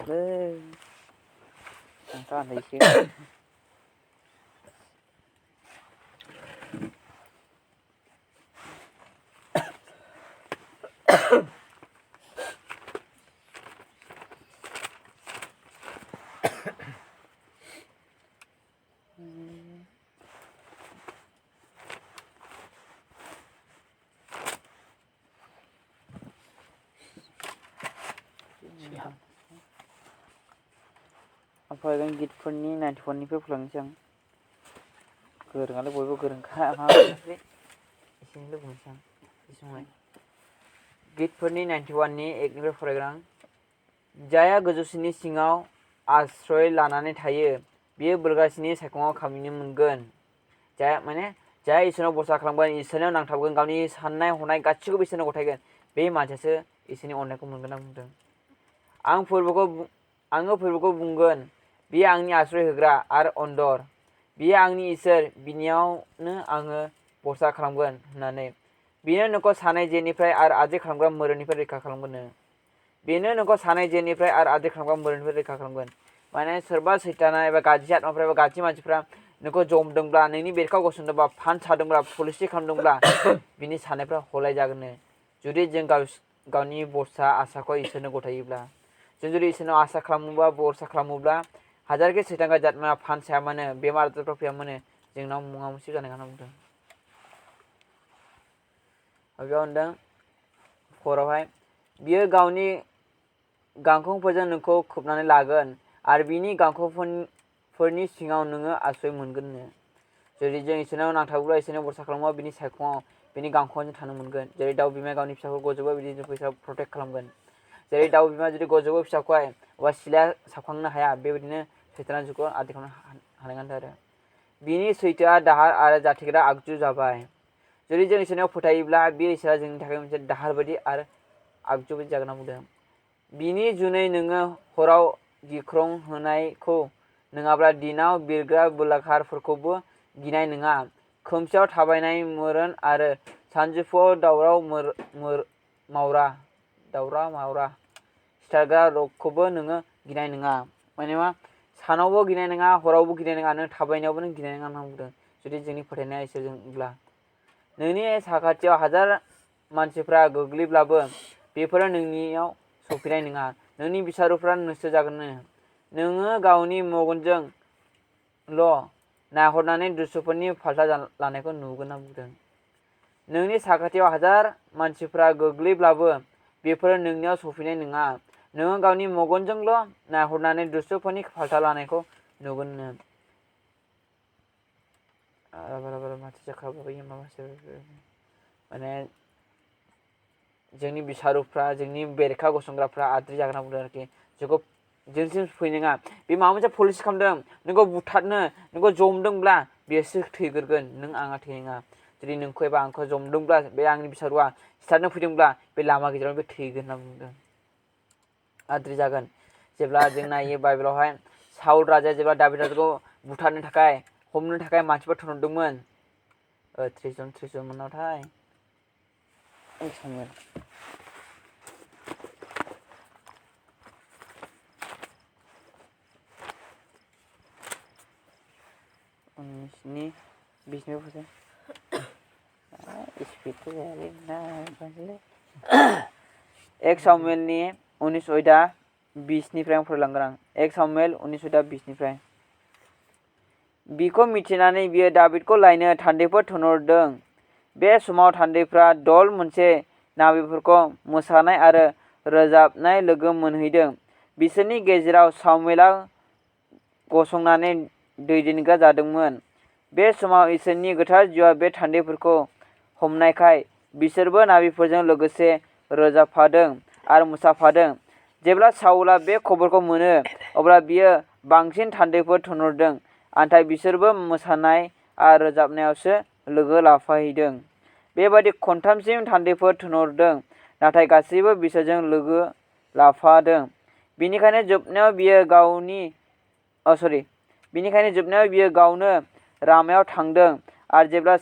Ang sih. Apa kan git phone nanti phone ni pulang siang. Gereng ada boy gereng kah apa sih? Isin lu siang. Isin git phone 91 ni ekniफ्राय फरायग्रां जाया गोजौसिनि सिङाव आश्रय लानानै थायो बियो बोरगासिनि सायखङाव खामिनो मोनगोन जाया माने जाया इसोरनाव भरसा खालामगोन इसोरनाव नांथाबगोन गावनि साननाय हनाय गासिखौबो इसोरनो गथायगोन बे मानसियासो इसोरनि अननायखौ मोनगोन होनना बुंदों आङो फोरबोखौ बुंगोन बियो आंनि आश्रय होग्रा आरो अनदर बियो आंनि इसोर बिनियावनो आङो भरसा खालामगोन होननानै बेनो नोंखौ सानाय जेनिफ्राय आरो आद्रि खालामग्रा मोरोनिफ्राय रैखा खालामगोन बेनो नोंखौ सानाय जेनिफ्राय आरो आद्रि खालामग्रा मोरोनिफ्राय रैखा खालामगोन माने सोरबा सैताना एबा गाज्रि आत्माफ्रा एबा गाज्रि मानसिफ्रा नोंखौ जमदोंब्ला नोंनि बेरेखाव गसंदोंब्ला फान सादोंब्ला पुलिसि खालामदोंब्ला बिनि साननायफ्रा हलाय जागोननो जुदि जों गावनि भरसा आसाखौ इसोरनो गथायोब्ला जों जुदि इसोरनाव आसा खालामोब्ला भरसा खालामोब्ला हाजारखि सैतान गाज्रि आत्माया फान साया मानो बेमार आजारफ्रा फैया मानो जोंनाव मुङा मुसि जानाय होनना बुंदों बेयाव होनदों हरावहाय बियो गावनि गांखंफोरजों नोंखौ खोबनानै लागोन आरो बिनि गांखंफोरनि सिङाव नोङो आश्रय मोनगोननो जुदि जों इसोरनाव नांथाबोब्ला इसोरनाव भरसा खालामोब्ला बिनि सायखङाव बिनि गांखंजों थानो मोनगोन जेरै दाउ बिमाया गावनि फिसाखौ गजोबो बिदि जों फैसा प्रटेक्ट खालामगोन जेरै दाउ बिमाया जुदि गजोबो फिसाखौहाय अब्ला सिलाया साबखांनो हाया बेबायदिनो सैताना जोंखौ आद्रि खालामनो हानाय नङा आरो बिनि सैथोआ दाहार आरो जाथिग्रा आगजु जाबाय जुदि जों इसोरनाव फोथायोब्ला बे इसोरा जोंनि थाखाय मोनसे दाहार बायदि आरो आगजु बायदि जागोन होनना बुंदों बिनि जुनै नोङो हराव गिख्रं होनायखौ नङाब्ला दिनाव बिरग्रा बोलाखारफोरखौबो गिनाय नङा खोमसियाव थाबायनाय मोरोन आरो सानजौफुआव दावराव मावरा सिथारग्रा रगखौबो नोङो गिनाय नङा माने मा सानावबो गिनाय नङा हरावबो गिनाय नङा नों थाबायनायावबो नों गिनाय नङा होनना बुंदों जुदि जोंनि फोथायनाया इसोरजोंब्ला नोंनि साखाथियाव हाजार मानसिफ्रा गोग्लैब्लाबो बेफोरो नोंनियाव सफैनाय नङा नोंनि बिसारुफ्रा नस्थ' जागोननो नोङो गावनि मेगनजोंल' नायहरनानै दुष्टफोरनि फाल्था लानायखौ नुगोन होनना बुंदों नोंनि साखाथियाव हाजार मानसिफ्रा गोग्लैब्लाबो बेफोरो नोंनियाव सफैनाय नङा नोङो गावनि मेगनजोंल' नायहरनानै दुष्टफोरनि फाल्था लानायखौ नुगोननो माने जोंनि बिसारुफ्रा जोंनि बेरेखा गसंग्राफ्रा आद्रि जागोन बुंदों आरोखि जोंखौ जोंसिम फैनो नङा बे माबा मोनसे पलिसि खालामदों नोंखौ बुथारनो नोंखौ जमदोंब्ला बेसो थैग्रोगोन नों आंहा थैनाय नङा जुदि नोंखौ एबा आंखौ जमदोंब्ला बे आंनि बिसारुआ सिथारनो फैदोंब्ला बे लामा गेजेराव बे थैगोन होनना बुंदों आद्रि जागोन जेब्ला जों नायो बाइबेलावहाय साउल राजाया जेब्ला दाभिद राजाखौ बुथारनो थाखाय हमनो थाखाय मानसिफोर थिनहरदोंमोन 30 जन मोननावथाय सामुएल उन्निसनि 20 में एक सामुएलनि 19:20 फरायलांगोन आं 1 सामुएल 19:20 बिखौ मिथिनानै बियो दाभिदखौ लायनो थान्दैफोर थिनहरदों बे समाव थान्दैफ्रा दल मोनसे नाबिफोरखौ मोसानाय आरो रोजाबनाय लोगो मोनहैदों बिसोरनि गेजेराव सामुएलआ गसंनानै दैदेनग्रा जादोंमोन बे समाव इसोरनि गोथार जिउआ बे थान्दैफोरखौ हमनायखाय बिसोरबो नाबिफोरजों लोगोसे रोजाबफादों आरो मोसाफादों जेब्ला साउलआ बे खबरखौ मोनो अब्ला बियो बांसिन थान्दैफोर थिनहरदों नाथाय बिसोरबो मोसानाय आरो रोजाबनायावसो लोगो लाफाहैदों बेबादि खनथामसिम थान्दैफोर थिनहरदों नाथाय गासैबो बिसोरजों लोगो लाफादों बिनिखायनो जोबनायाव बियो गावनो रामायाव थांदों आरो जेब्ला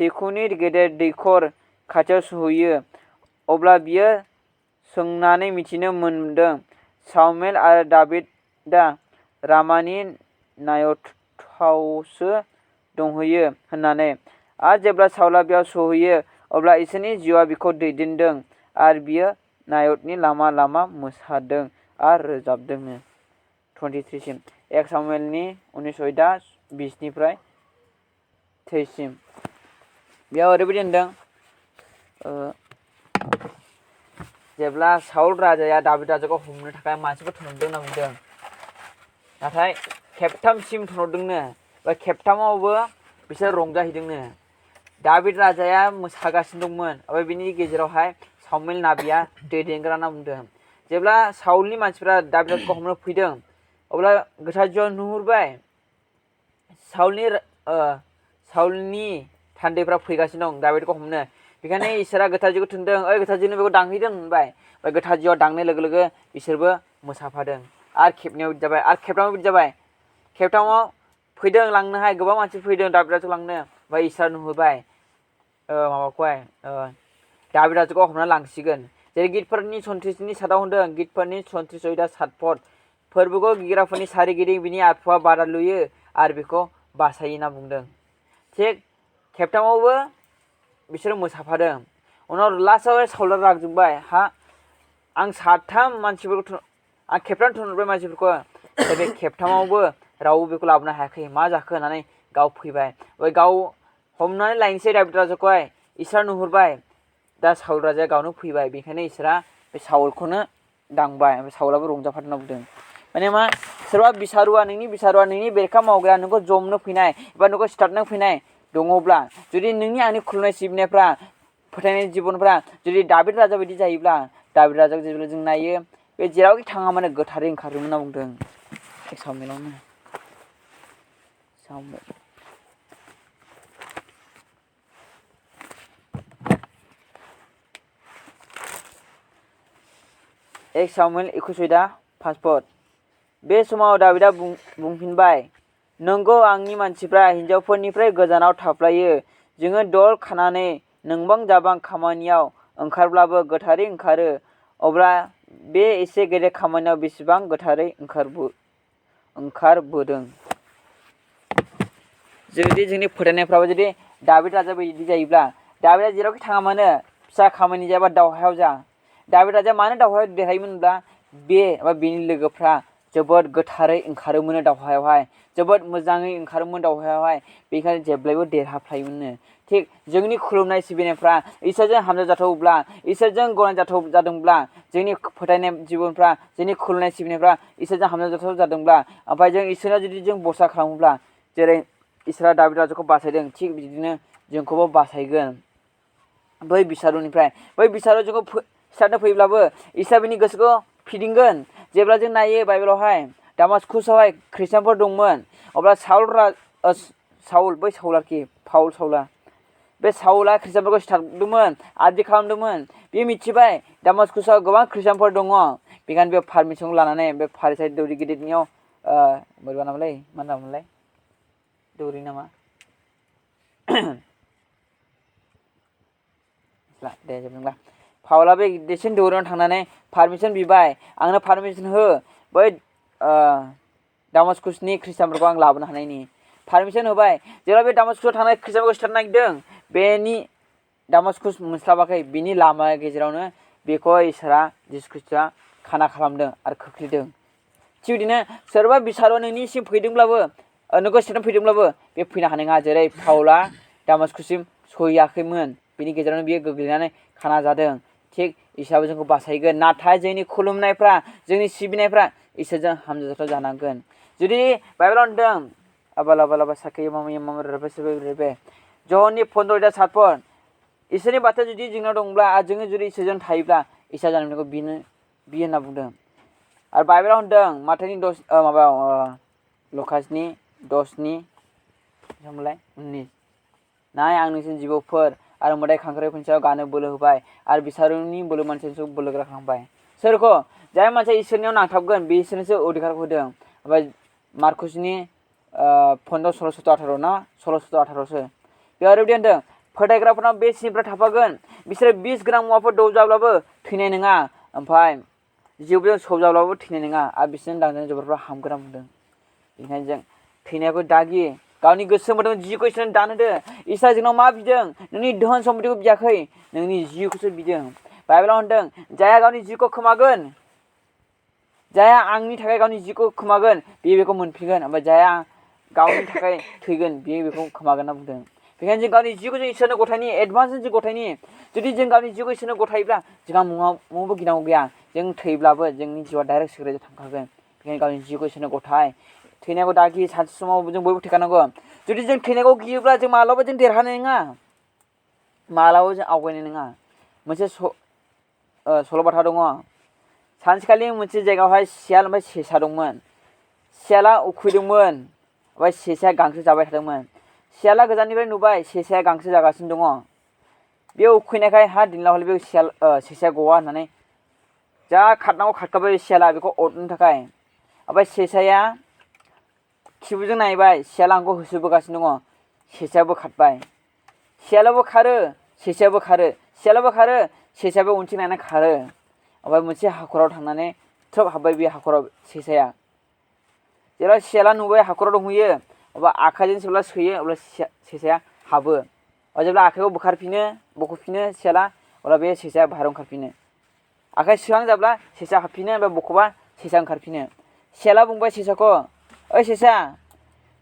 सेखुनि गेदेर दैखर खाथियाव सहैयो अब्ला बियो सोंनानै मिथिनो मोनदों सामुएल आरो दाबिदा रामानि नायथावसो दंहैयो होननानै। आरो जेब्ला साउला बेयाव सहैयो अब्ला इसोरनि जिउआ बिखौ दैदेनदों आरो बियो नायटनि लामा लामा मोसादों आरो रोजाबदोंनो। 23 सिम 1 सामुएलनि 19:20 23 बेयाव ओरैबायदि होनदों जेब्ला साउल राजाया दाबिद राजाखौ हमनो थाखाय मानसिफोर थुनहरदों होनना बुंदों, नाथाय खेबथामसिम थुनहरदोंनो बा खेबथामावबो बिसोर रंजाहैदोंनो। दाबिद राजाया मोसागासिनो दंमोन ओमफ्राय बिनि गेजेरावहाय सामुएल नाबिया दैदेनग्रा होनना बुंदों। जेब्ला साउलनि मानसिफ्रा दाबिद राजाखौ हमनो फैदों अब्ला गोथार जिउआव नुहुरबाय साउलनि थान्दैफ्रा फैगासिनो दं दाबिदखौ हमनो। बेखायनो इसोरा गोथार जिउखौ थिनदों, ओइ गोथार जिउनो बेखौ दांहैदों होनबाय। ओमफ्राय गोथार जिउआव दांनाय लोगो लोगो बिसोरबो मोसाफादों। आरो खेबनैयाव बिदि जाबाय, आरो खेबथामाव बिदि जाबाय। खेबथामाव फैदों लांनोहाय गोबां मानसि फैदों दाबिद राजाखौ लांनो। ओमफ्राय इसोरा नुहुरबाय दाबिद राजाखौ हमना लांसिगोन। जेरै गितफोरनि 34 7 होनदों, गितफोरनि 34 7 पद फोरबोखौ गिग्राफोरनि सारिगिदिं बिनि आखुआ बादा लुयो आरो बेखौ बासायो होनना बुंदों। थिग खेबथामावबो बिसोरो मोसाफादों। उनाव लास्टआव साउला रागजोंबाय, आं साथाम मानसिफोरखौ आं खेबथाम थुनहरबाय मानसिफोरखौ, बे खेबथामावबो रावबो बेखौ लाबोनो हायाखै, मा जाखो होननानै गाव फैबाय। ओमफ्राय गाव हमनानै लायनोसै दाबिद राजाखौहाय। इसोरा नुहुरबाय दा साउल राजाया गावनो फैबाय, बेखायनो इसोरा बे साउलखौनो दांबाय। ओमफ्राय साउलाबो रंजाफादों होनना बुंदों। माने मा, सोरबा बिसारुआ नोंनि बेरेखा मावग्रा नोंखौ जमनो फैनाय एबा नोंखौ सिथारनो फैनाय दङब्ला, जुदि नोंनि आंनि खुलुमनाय सिबिनायफ्रा फोथायनाय जिबनफ्रा जुदि दाबिद राजा बायदि जायोब्ला, दाबिद राजाखौ जेब्ला जों नायो बे जेरावखि थाङा माने गोथारै ओंखारोमोन होनना बुंदों सामुएलावनो। सामुएल 1 सामुएल 21:5 पद बे समाव दाबिदा बुंफिनबाय, नंगौ आंनि मानसिफ्रा हिन्जावफोरनिफ्राय गोजानाव थाफ्लायो। जोङो दल खानानै नंबां जाबां खामानियाव ओंखारब्लाबो गोथारै ओंखारो। अब्ला बे एसे गेदेर खामानियाव बेसेबां गोथारै ओंखारबोदों। जुदि जोंनि फोथायनायफ्राबो जुदि दाबिद राजा बायदि जायोब्ला, दाबिदा जेरावखि थाङा मानो फिसा खामानि जायाबा दावहायाव जा, दाबिद राजाया मानो दावहायाव देरहायोमोन होनब्ला बे एबा बिनि लोगोफ्रा जोबोद गोथारै ओंखारोमोन दावहायावहाय, जोबोद मोजाङै ओंखारोमोन दावहायावहाय, बेनिखायनो जेब्लायबो देरहाफ्लायोमोननो। थिग जोंनि खुलुमनाय सिबिनायफ्रा इसोरजों हामजाजाथावब्ला, इसोरजों गनायजाथाव जादोंब्ला, जोंनि फोथायनाय जिबनफ्रा जोंनि खुलुमनाय सिबिनायफ्रा इसोरजों हामजाजाथाव जादोंब्ला, ओमफ्राय जों इसोरा जुदि जों भरसा खालामोब्ला, जेरै इसोरा दाबिद राजाखौ बासायदों थिग बिदिनो जोंखौबो बासायगोन बै बिसारुनिफ्राय। बै बिसारुआ जोंखौ सिथारनो फैब्लाबो इसोरा बिनि गोसोखौ फिदिंगोन। जेब्ला जों नायो बाइबेलावहाय दामासकुसावहाय खृष्टानफोर दंमोन, अब्ला बे साउला खृष्टानफोरखौ सिथारदोंमोन, आद्रि खालामदोंमोन। बे मिथिबाय दामासकुसाव गोबां खृष्टानफोर दङ, बेखायनो बे पारमिसनखौ लानानै बे फारिसाय दौरि गिदिरनियाव बोरैबा नामोनलाय, मा नामोनलाय, दौरि नामा दे जोबदोंला, पाउला बे गिदिरसिन दौरियाव थांनानै पारमिसन बिबाय, आंनो पारमिसन हो बै दामासकुसनि खृष्टानफोरखौ आं लाबोनो हानायनि। पारमिसन होबाय। जेब्ला बे दामासकुसाव थानाय खृष्टानफोरखौ सिथारनो नागिरदों, बेनि दामासकुस मोनस्लाबाखै, बिनि लामा गेजेरावनो बेखौ इसोरा जिसु ख्रिस्टआ खाना खालामदों आरो खोख्लैदों। थिग बिदिनो सोरबा बिसारुआ नोंनिसिम फैदोंब्लाबो, नोंखौ सिथारनो फैदोंब्लाबो बे फैनो हानाय नङा। जेरै पाउला दामासकुससिम सहैयाखैमोन, बिनि गेजेरावनो बियो गोग्लैनानै खाना जादों। थिग इसोराबो जोंखौ बासायगोन, नाथाय जोंनि खुलुमनायफ्रा जोंनि सिबिनायफ्रा इसोरजों हामजाजाथाव जानांगोन। जुदि बाइबेलाव होनदों जहननि 15:7 पद इसोरनि बाथ्राया जुदि जोंनाव दंब्ला आरो जोङो जुदि इसोरजों थायोब्ला इसोरा जानांगौ बियो होनना बुंदों। आरो बाइबेलाव होनदों माथाइनि लुकासनि 10:19 नाय आं नोंसोरनि जिबौफोर आरो मोदाय खांख्राइफोरनि सायाव गानो बोलो होबाय आरो बिसारुनि बोलो मानसिखौ बोलोग्रा खालामबाय। सोरखौ? जाय मानसिया इसोरनियाव नांथाबगोन बिसोरनोसो अधिकारखौ होदों। ओमफ्राय मार्कुसनि 15:16-18 ना 16-18सो बेयाव ओरैबायदि होनदों, फोथायग्राफोरनाव बे सिनफ्रा थाफागोन, बिसोरो बिस गोनां मुवाफोर दौजाब्लाबो थैनाय नङा, ओमफ्राय जिउजों सौजाब्लाबो थैनाय नङा आरो बिसोरनि लांजानाय जबरफ्रा हामगोन होनना बुंदों। बेनिखायनो जों थैनायखौ दागि गावनि गोसो मोदोम जिउखौ इसोरनो दान होदो। इसोरा जोंनाव मा बिदों? नोंनि धोन सम्पतिखौ बियाखै, नोंनि जिउखौसो बिदों। बाइबेलाव होनदों जायहा गावनि जिउखौ खोमागोन, जायहा आंनि थाखाय गावनि जिउखौ खोमागोन बियो बेखौ मोनफिनगोन। ओमफ्राय जायहा गावनि थाखाय थैगोन बियो बेखौ खोमागोन होनना बुंदों। बेखायनो जों गावनि जिउखौ जों इसोरनो गथायनि, एडभान्सजों जों गथायनि। जुदि जों गावनि जिउखौ इसोरनो गथायोब्ला जोंहा मुङावबो गिनांगौ गैया। जों थैब्लाबो जोंनि जिउआ डाइरेक्ट सिगारेटजों थांखागोन। बेखायनो गावनि जिउखौ इसोरनो गथाय। थैनायखौ दा गि, सानसे समाव जों बयबो थैखानांगौ। जुदि जों थैनायखौ गियोब्ला जों मालाबा जों देरहानाय नङा, मालाबाबो जों आवगायनाय नङा। मोनसे सल'बाथा दङ। सानसेखालि मोनसे जायगायावहाय सियाल ओमफ्राय सेसा दंमोन। सियाला उखैदोंमोन, ओमफ्राय सेसाया गांसो जाबाय थादोंमोन। सियाला गोजाननिफ्राय नुबाय सेसाया गांसो जागासिनो दङ। बे उखैनायखाय हा दिनला हले बे सेसाया गवा होननानै जा खारनांगौ खारखाबाय सियाला बेखौ अरनो थाखाय। ओमफ्राय सेसाया खिबुजों नायबाय, सियाला आंखौ होसोबोगासिनो दङ। सेसायाबो खारबाय, सियालाबो खारो, सेसायाबो खारो, सियालाबो खारो, सेसायाबो उनथिं नायनानै खारो। ओमफ्राय मोनसे हाखराव थांनानै थ्रोब हाबबाय बे हाखराव सेसाया। जेब्ला सियाला नुबाय हाखराव दंहैयो, अब्ला आखाइजों जेब्ला सोयो अब्ला सेसाया हाबो। जेब्ला आखाइखौ बख'फिनो सियाला, अब्ला बे सेसाया बाहेरायाव ओंखारफिनो। आखाइ सोहांजाब्ला सेसा हाबफिनो, ओमफ्राय बख'बा सेसा ओंखारफिनो। सियाला बुंबाय सेसाखौ, ओइ सेसा,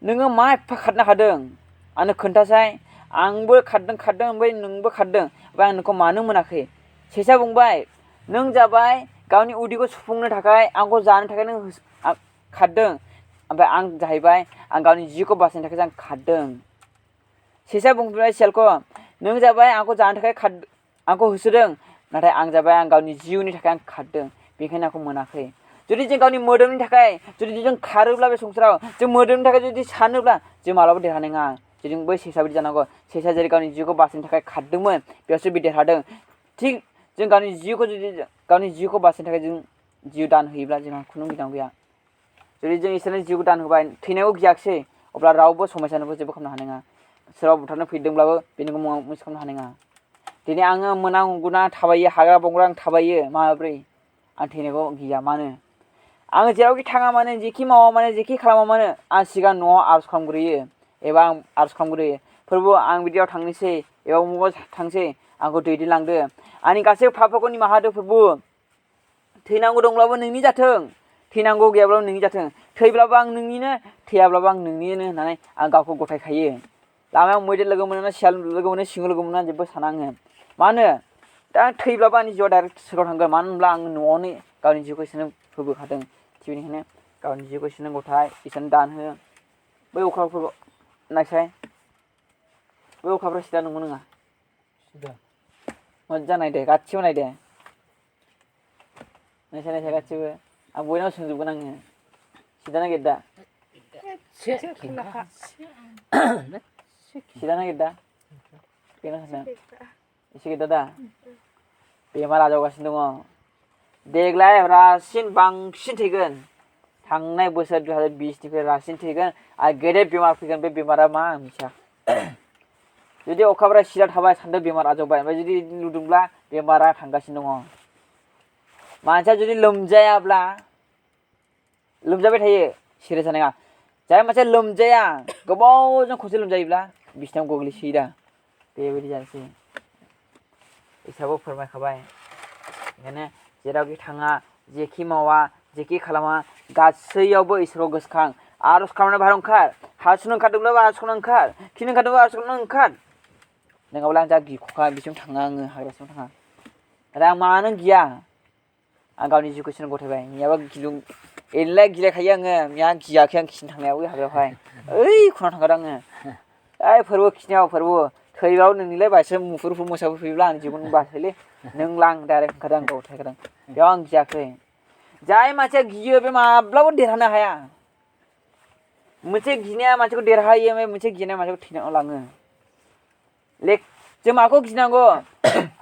नोङो मा एफा खारनो हादों आंनो खोन्थासाय। आंबो खारदों ओमफ्राय नोंबो खारदों, ओमफ्राय आं नोंखौ मानो मोनाखै? सेसाया बुंबाय, नों जाबाय गावनि उदैखौ सुफुंनो थाखाय, आंखौ जानो थाखाय नों खारदों। ओमफ्राय आं जाहैबाय आं गावनि जिउखौ बासायनो थाखाय आं खारदों। सेसाया बुंफिनबाय सियालखौ, नों जाबाय आंखौ जानो थाखाय आंखौ होसोदों, नाथाय आं जाबाय आं गावनि जिउनि थाखाय आं खारदों, बेनिखायनो आंखौ मोनाखै। जुदि जों गावनि मोदोमनि थाखाय जुदि जों खारोब्ला बे संसाराव, जों मोदोमनि थाखाय जुदि सानोब्ला जों मालाबाबो देरहानाय नङा। जुदि बै सेसा बायदि जानांगौ। सेसाया जेरै गावनि जिउखौ बासायनो थाखाय खारदोंमोन, बेयावसो बे देरहादों। थिग जों गावनि जिउखौ बासायनो थाखाय जों जिउ दान होयोब्ला जोंहा खुनु गिनांगौ गैया। जुदि जों इसोरनो जिउखौ दान होबाय, थैनायखौ गियाखिसै, अब्ला रावबो समायसानोबो जेबो खालामनो हानाय नङा। सोरबा बुथारनो फैदोंब्लाबो बेनिखौ मोनसे खालामनो हानाय नङा। दिनै आङो मोना गुना थाबायो, हाग्रा बंग्रा आं थाबायो माब्रै, आं थैनायखौ गिया। मानो? आङो जेरावखि थाङा मानो, जेखि मावा मानो, जेखि खालामा मानो, आं सिगां न'आव आर'ज खालामग्रोयो, एबा आं आर'ज खालामग्रोयो, फोरबु आं बिदियाव थांनोसै एबा उमुगाव थांसै, आंखौ दैदेनलांदो, आंनि गासैबो पापफोरखौ निमाहा होदो फोरबु। थैनांगौ दंब्लाबो नोंनि जाथों, थैनांगौ गैयाब्लाबो नोंनि जाथों, थैब्लाबो आं नोंनिनो, थैयाब्लाबो आं नोंनिनो होननानै आं गावखौ गथायखायो। लामायाव मैदेर लोगो मोनो, सियाल लोगो मोनो, सिंह लोगो मोनो, आं जेबो साना आङो। मानो? दा आं थैब्लाबो आंनि जिउआ डाइरेक्ट सोरगोआव थांगोन। मानो होनब्ला आं न'आवनो गावनि जिउखौ इसोरनो होबोखादों। थिग बेनिखायनो गावनि जिउखौ इसोरनो गथाय, इसोरनो दान हो। बै अखाफोरखौ नायसाय, बै अखाफ्रा सिदा नंगौ नङा? मोजां नायदो, गासिबो नायदो, नायसाय गासिबो। आं बयनाव सोंजोबगोन आङो, सिदा ना गेद्दा? सिदा ना गेद्दा? एसे गेद्दा दा? बेमार आजावगासिनो दङ। देग्लाय रासिन बांसिन थैगोन। थांनाय बोसोर 2020निफ्राय रासिन थैगोन आरो गेदेर बेमार फैगोन। बे बेमारा मा आं मिथिया। जुदि अखाफोरा सिदा थाबाय सान्दों बेमार आजावबाय, ओमफ्राय जुदि नुदोंब्ला बेमारा थांगासिनो दङ। मानसिया जुदि लोमजायाब्ला, लोमजाबाय थायो, सिरियास जानाय नङा। जाय मानसिया लोमजाया, गोबावजों खनसे लोमजायोब्ला बिसिनायाव गोग्लैसोयो दा, बेबायदि जानोसै। इसोराबो फोरमायखाबाय। बेखायनो जेरावखि थाङा, जेखि मावा, जेखि खालामा, गासैयावबो इसोरखौ गोसोखां। आर'ज खालामनानै बाहेरायाव ओंखार, हासुनो ओंखारदोंब्लाबो आर'ज खालामनो ओंखार, खिनो ओंखारदोंब्लाबो आर'ज खालामनो ओंखार। नङाब्ला आं जा गिख'खा, बिसिम थाङा आङो, हाग्रासिम थाङा। आरो आं मानो गिया? आं गावनि जिउखौ इसोरनो गथायबाय। नङाबा एरैनोलाय गिलायखायो आङो, मा गियाखै आं खिनो थांनायाव बै हाग्रायावहाय, ओइ खनायाव थांखादों आङो। ओइ फोरबु खिनायाव, फोरबु थैब्लाबो नोंनिलाय बायसो मुफुरफोर मोसाफोर फैयोब्ला आं जेबो बासैलै, नों लां डाइरेक्ट ओंखारदों, आं गथायखादों। बेयाव आं गियाखै। जाय मानसिया गियो बे माब्लाबाबो देरहानो हाया। मोनसे गिनाया मानसिखौ देरहायो, ओमफ्राय मोनसे गिनाया मानसिखौ थैनायाव लाङो। जों माखौ गिनांगौ?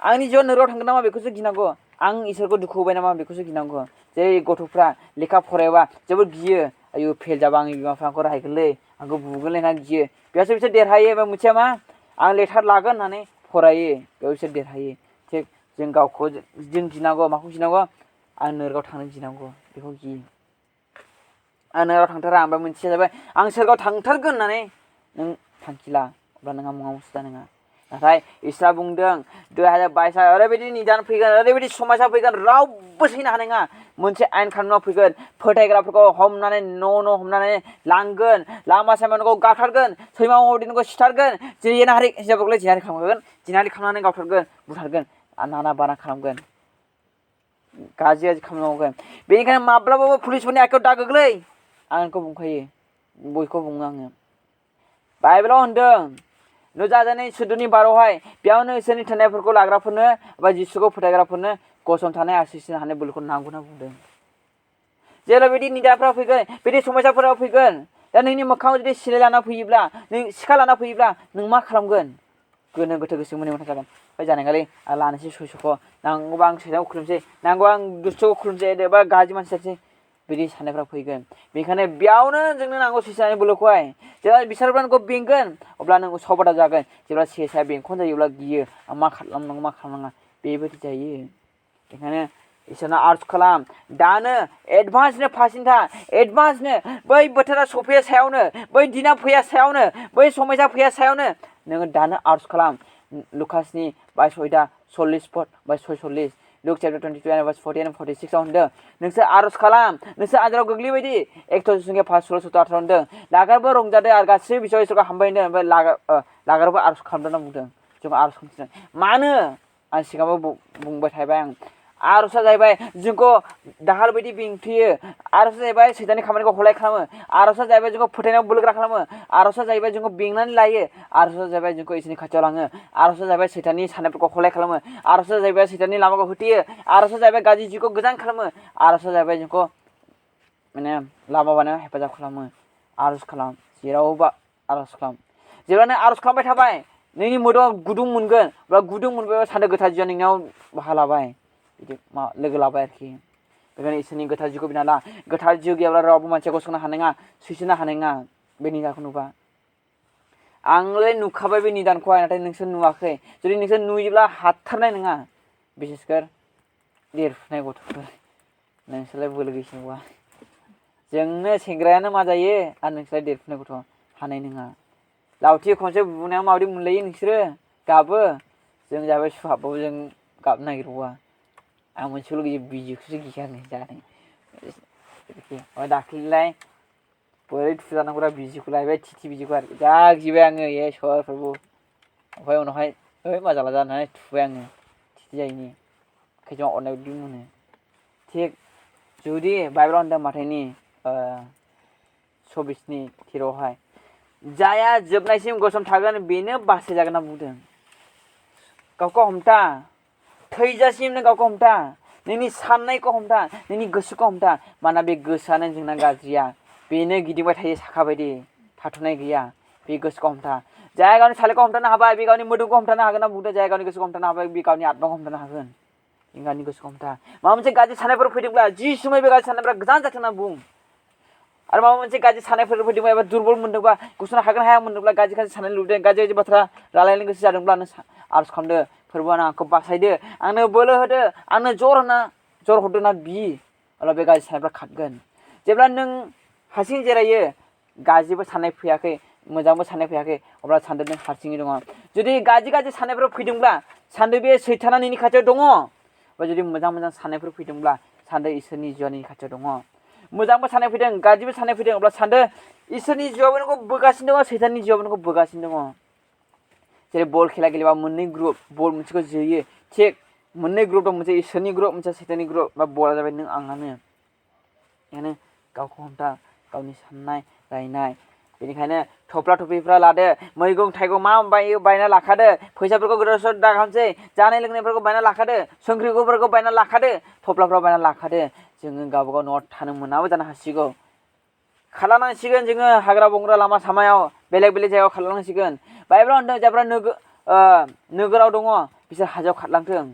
आंनि जिउआ नोरगाव थांगोन नामा बेखौसो गिनांगौ। आं इसोरखौ दुखु होबाय नामा बेखौसो गिनांगौ। जेरै गथ'फ्रा लेखा फरायाबा जोबोद गियो, आयु फेल जाबा आंनि बिमा बिफाखौ रायगोनलै, आंखौ बुगोनलै होनना गियो। बेयावसो बिसोर देरहायो। ओमफ्राय मोनसेया मा? आं लेटार लागोन होननानै फरायो, बेयाव बिसोर देरहायो। थिग जों गावखौ जों गिनांगौ, माखौ गिनांगौ? आं नोगोराव थांनो गिनांगौ बेखौ गियो आं नोगोराव थांथारा ओमफ्राय मोनसेया जाबाय आं सोरगोआव थांथारगोन होननानै नों थांखि ला अब्ला नोंहा मुङावसो जानाय नङा नाथाय इसोरा बुंदों 2022 ओरैबायदि निदान फैगोन ओरैबायदि समाजा फैगोन रावबो सैनो हानाय नङा मोनसे आयेन खानुना फैगोन फोथायग्राफोरखौ हमनानै न' हमनानै लांगोन लामा सामायाव गाथारगोन सैमा अमाखौ सिथारगोन जिनाहारि हिनजावफोरखौ जिनाहारि खालामगोन जिनाहारि खालामनानै गावथारगोन बुथारगोन नाना बाना खालामगोन गाज्रि खामानि मावगोन बेनिखायनो माब्लाबाबो पुलिसफोरनि आखायाव दा गोग्लै आं बेखौ बुंखायो बयखौ बुङो आङो बाइबेलाव होनदों नुजाजानाय सुदुनि बारावहाय बेयावनो इसोरनि थोननायफोरखौ लाग्राफोरनो एबा जिसुखौ फोथायग्राफोरनो गसंथानाय आसिनो हानाय बोलोखौ नांगौ होनना बुंदों जेब्ला बिदि निदानफ्रा फैगोन बिदि समस्याफोरा फैगोन दा नोंनि मोखाङाव जुदि सिलाय लाना फैयोब्ला नों सिखा लाना फैयोब्ला नों मा खालामगोन गोनो गोथो गोसो मोनै मोनथाय जागोन ओमफ्राय जानायखालि आं लानोसै सयस'खौ नांगौबा आं सैतानखौ खुलुमसै नांगौबा आं दुस्थ'खौ खुलुमसै एबा गाज्रि मानसि जासै बिदि साननायफ्रा फैगोन बेनिखायनो बेयावनो जोंनो नांगौ सैताननि बोलोखौहाय जेब्ला बिसोरबा नोंखौ बेंगोन अब्ला नों सबादा जागोन जेब्ला सेसाया बेंखन जायो अब्ला गियो आं मा खालामनांगौ मा खालामनाङा बेबायदि जायो बेखायनो इसोरनाव आरज खालाम दानो एडभान्सनो फासिनथा एडभान्सनो बै बोथोरा सफैया सायावनो बै दिना फैया सायावनो बै समयसा फैया सायावनो नोङो दानो आरज खालाम लुकासनि 22:40 लुक चैप्टार 22 verse 40 and 46 आव होनदों नोंसोर आरज खालाम नोंसोर आजाराव गोग्लैबायदि 1:5-16 होनदों लागारबो रंजादों आरो गासैबो बिसोर इसोरखौ हामबायनो ओमफ्राय लागारबो आरज खालामदों होनना बुंदों जों आरज खालामदों मानो आं सिगाङावबो बुंबाय थाबाय आं आरजआ जाहैबाय जोंखौ दाहार बायदि बेंथेयो आरजआ जाहैबाय सैताननि खामानिखौ हलाय खालामो आरजआ जाहैबाय जोंखौ फोथायनायाव बोलोग्रा खालामो आरजआ जाहैबाय जोंखौ बेंनानै लायो आरजआ जाहैबाय जोंखौ इसोरनि खाथियाव लाङो आरजआ जाहैबाय सैताननि साननायफोरखौ हलाय खालामो आरजआ जाहैबाय सैताननि लामाखौ होथेयो आरजआ जाहैबाय गाज्रि जिउखौ गोजान खालामो आरजआ जाहैबाय जोंखौ माने लामा बानायनायाव हेफाजाब खालामो आरज खालाम जेरावबो आरज खालाम जेब्ला नों आरज खालामबाय थाबाय नोंनि मोदोमाव गुदुं मोनगोन बा गुदुं मोनबाय सानदो गोथार जिउआ नोंनियाव बाहा लाबाय बिदि लोगो लाबाय आरोखि बेखायनो इसोरनि गोथार जिउखौ बिना ला गोथार जिउ गैयाब्ला रावबो मानसिया गसंनो हानाय नङा सैसोनो हानाय नङा बे निदानखौ नुबा आंलाय नुखाबाय बे निदानखौहाय नाथाय नोंसोर नुवाखै जुदि नोंसोर नुयोब्ला हाथारनाय नङा बिसेसकर देरफुनाय गथ'फोर नोंसोरलाय बोलो गैसिनोबा जोंनो सेंग्रायानो मा जायो आरो नोंसोरलाय देरफुनाय गथ' हानाय नङा लावथि खनसे बुनायाव माबायदि मोनलायो नोंसोरो गाबो जों जाबाय सुहाबबाबो जों गाबनो नागिरबावा आं मोनसेल' गियो बिजिखौसो गियो आङो जानो दाख्लैलाय बोरै थुजानांगौरा बिजिखौ लायबाय थिथि बिजिखौ आरो जा गिबाय आङो इसोर प्रभु ओमफ्राय उनावहाय ओइ मा जाला जानानै थुबाय आङो थिथि जायैनि खैजोमा अरनाय बायदि मोनो थिग जुदि बाइबेलाव होनदों माथाइनि 24:13 जाया जोबनायसिम गसंथागोन बेनो बासायजागोन होनना बुंदों गावखौ हमथा थैजासिम नों गावखौ हमथा नोंनि साननायखौ हमथा नोंनि गोसोखौ हमथा मानोना बे गोसोआनो जोंना गाज्रिया बेनो गिदिंबाय थायो साखा बायदि थाथ'नाय गैया बे गोसोखौ हमथा जाय गावनि सालेखौ हमथानो हाबाय बे गावनि मोदोमखौ हमथानो हागोन होनना बुंदों जाय गावनि गोसोखौ हमथानो हाबाय बे गावनि आत्माखौ हमथानो हागोन गावनि गोसोखौ हमथा माबा मोनसे गाज्रि साननायफोर फैदोंब्ला जि समाय बे गाज्रि साननायफ्रा गोजान जाथों होनना बुं आरो माबा मोनसे गाज्रि साननायफोर फैदोंबा एबा दुरबल मोनदोंबा गसंनो हागोन हाया मोनदोंब्ला गाज्रि गाज्रि साननाय लुबैदों गाज्रि गाज्रि बाथ्रा रायलायनो गोसो जादोंब्ला नों आरज खालामदो फोरबोआनो आंखौ बासायदो आंनो बोलो होदो आंनो जर हरदो होनना बि अब्ला बे गाज्रि साननायफ्रा खारगोन जेब्ला नों हारसिं जिरायो गाज्रिबो साननाय फैयाखै मोजांबो साननाय फैयाखै अब्ला सानदो नों हारसिङै दङ जुदि गाज्रि साननायफोर फैदोंब्ला सानदो बे सैताना नोंनि खाथियाव दङ बा जुदि मोजां साननायफोर फैदोंब्ला सानदो इसोरनि जिउआ नोंनि खाथियाव दङ मोजांबो साननाय फैदों गाज्रिबो साननाय फैदों अब्ला सानदो इसोरनि जिउआबो नोंखौ बोगासिनो दङ सैताननि जिउआबो नोंखौ बोगासिनो दङ जेरै बल खेला गेलेबा मोननै ग्रुप बल मोनसेखौ जोयो थिग मोननै ग्रुप दं मोनसे इसोरनि ग्रुप मोनसे सैताननि ग्रुप बा बला जाबाय नों आंनानो बेखायनो गावखौ हमथा गावनि साननाय रायनाय बेनिखायनो थफ्ला थफ्लिफ्रा लादो मैगं थाइगं मा बायो बायना लाखादो फैसाफोरखौ गोदाव सोराव दाखानोसै जानाय लोंनायफोरखौ बायना लाखादो संख्रिफोरखौ बायना लाखादो थफ्लाफ्राव बायना लाखादो जोङो गावबागाव न'आव थानो मोनाबो जानो हासिगौ खालामनांसिगोन जोङो हाग्रा बंग्रा लामा सामायाव बेलेग बेलेग जायगायाव खालामनांसिगोन बाइबेलाव होनदों जायफ्रा नोगोराव दङ बिसोर हाजोआव खारलांथों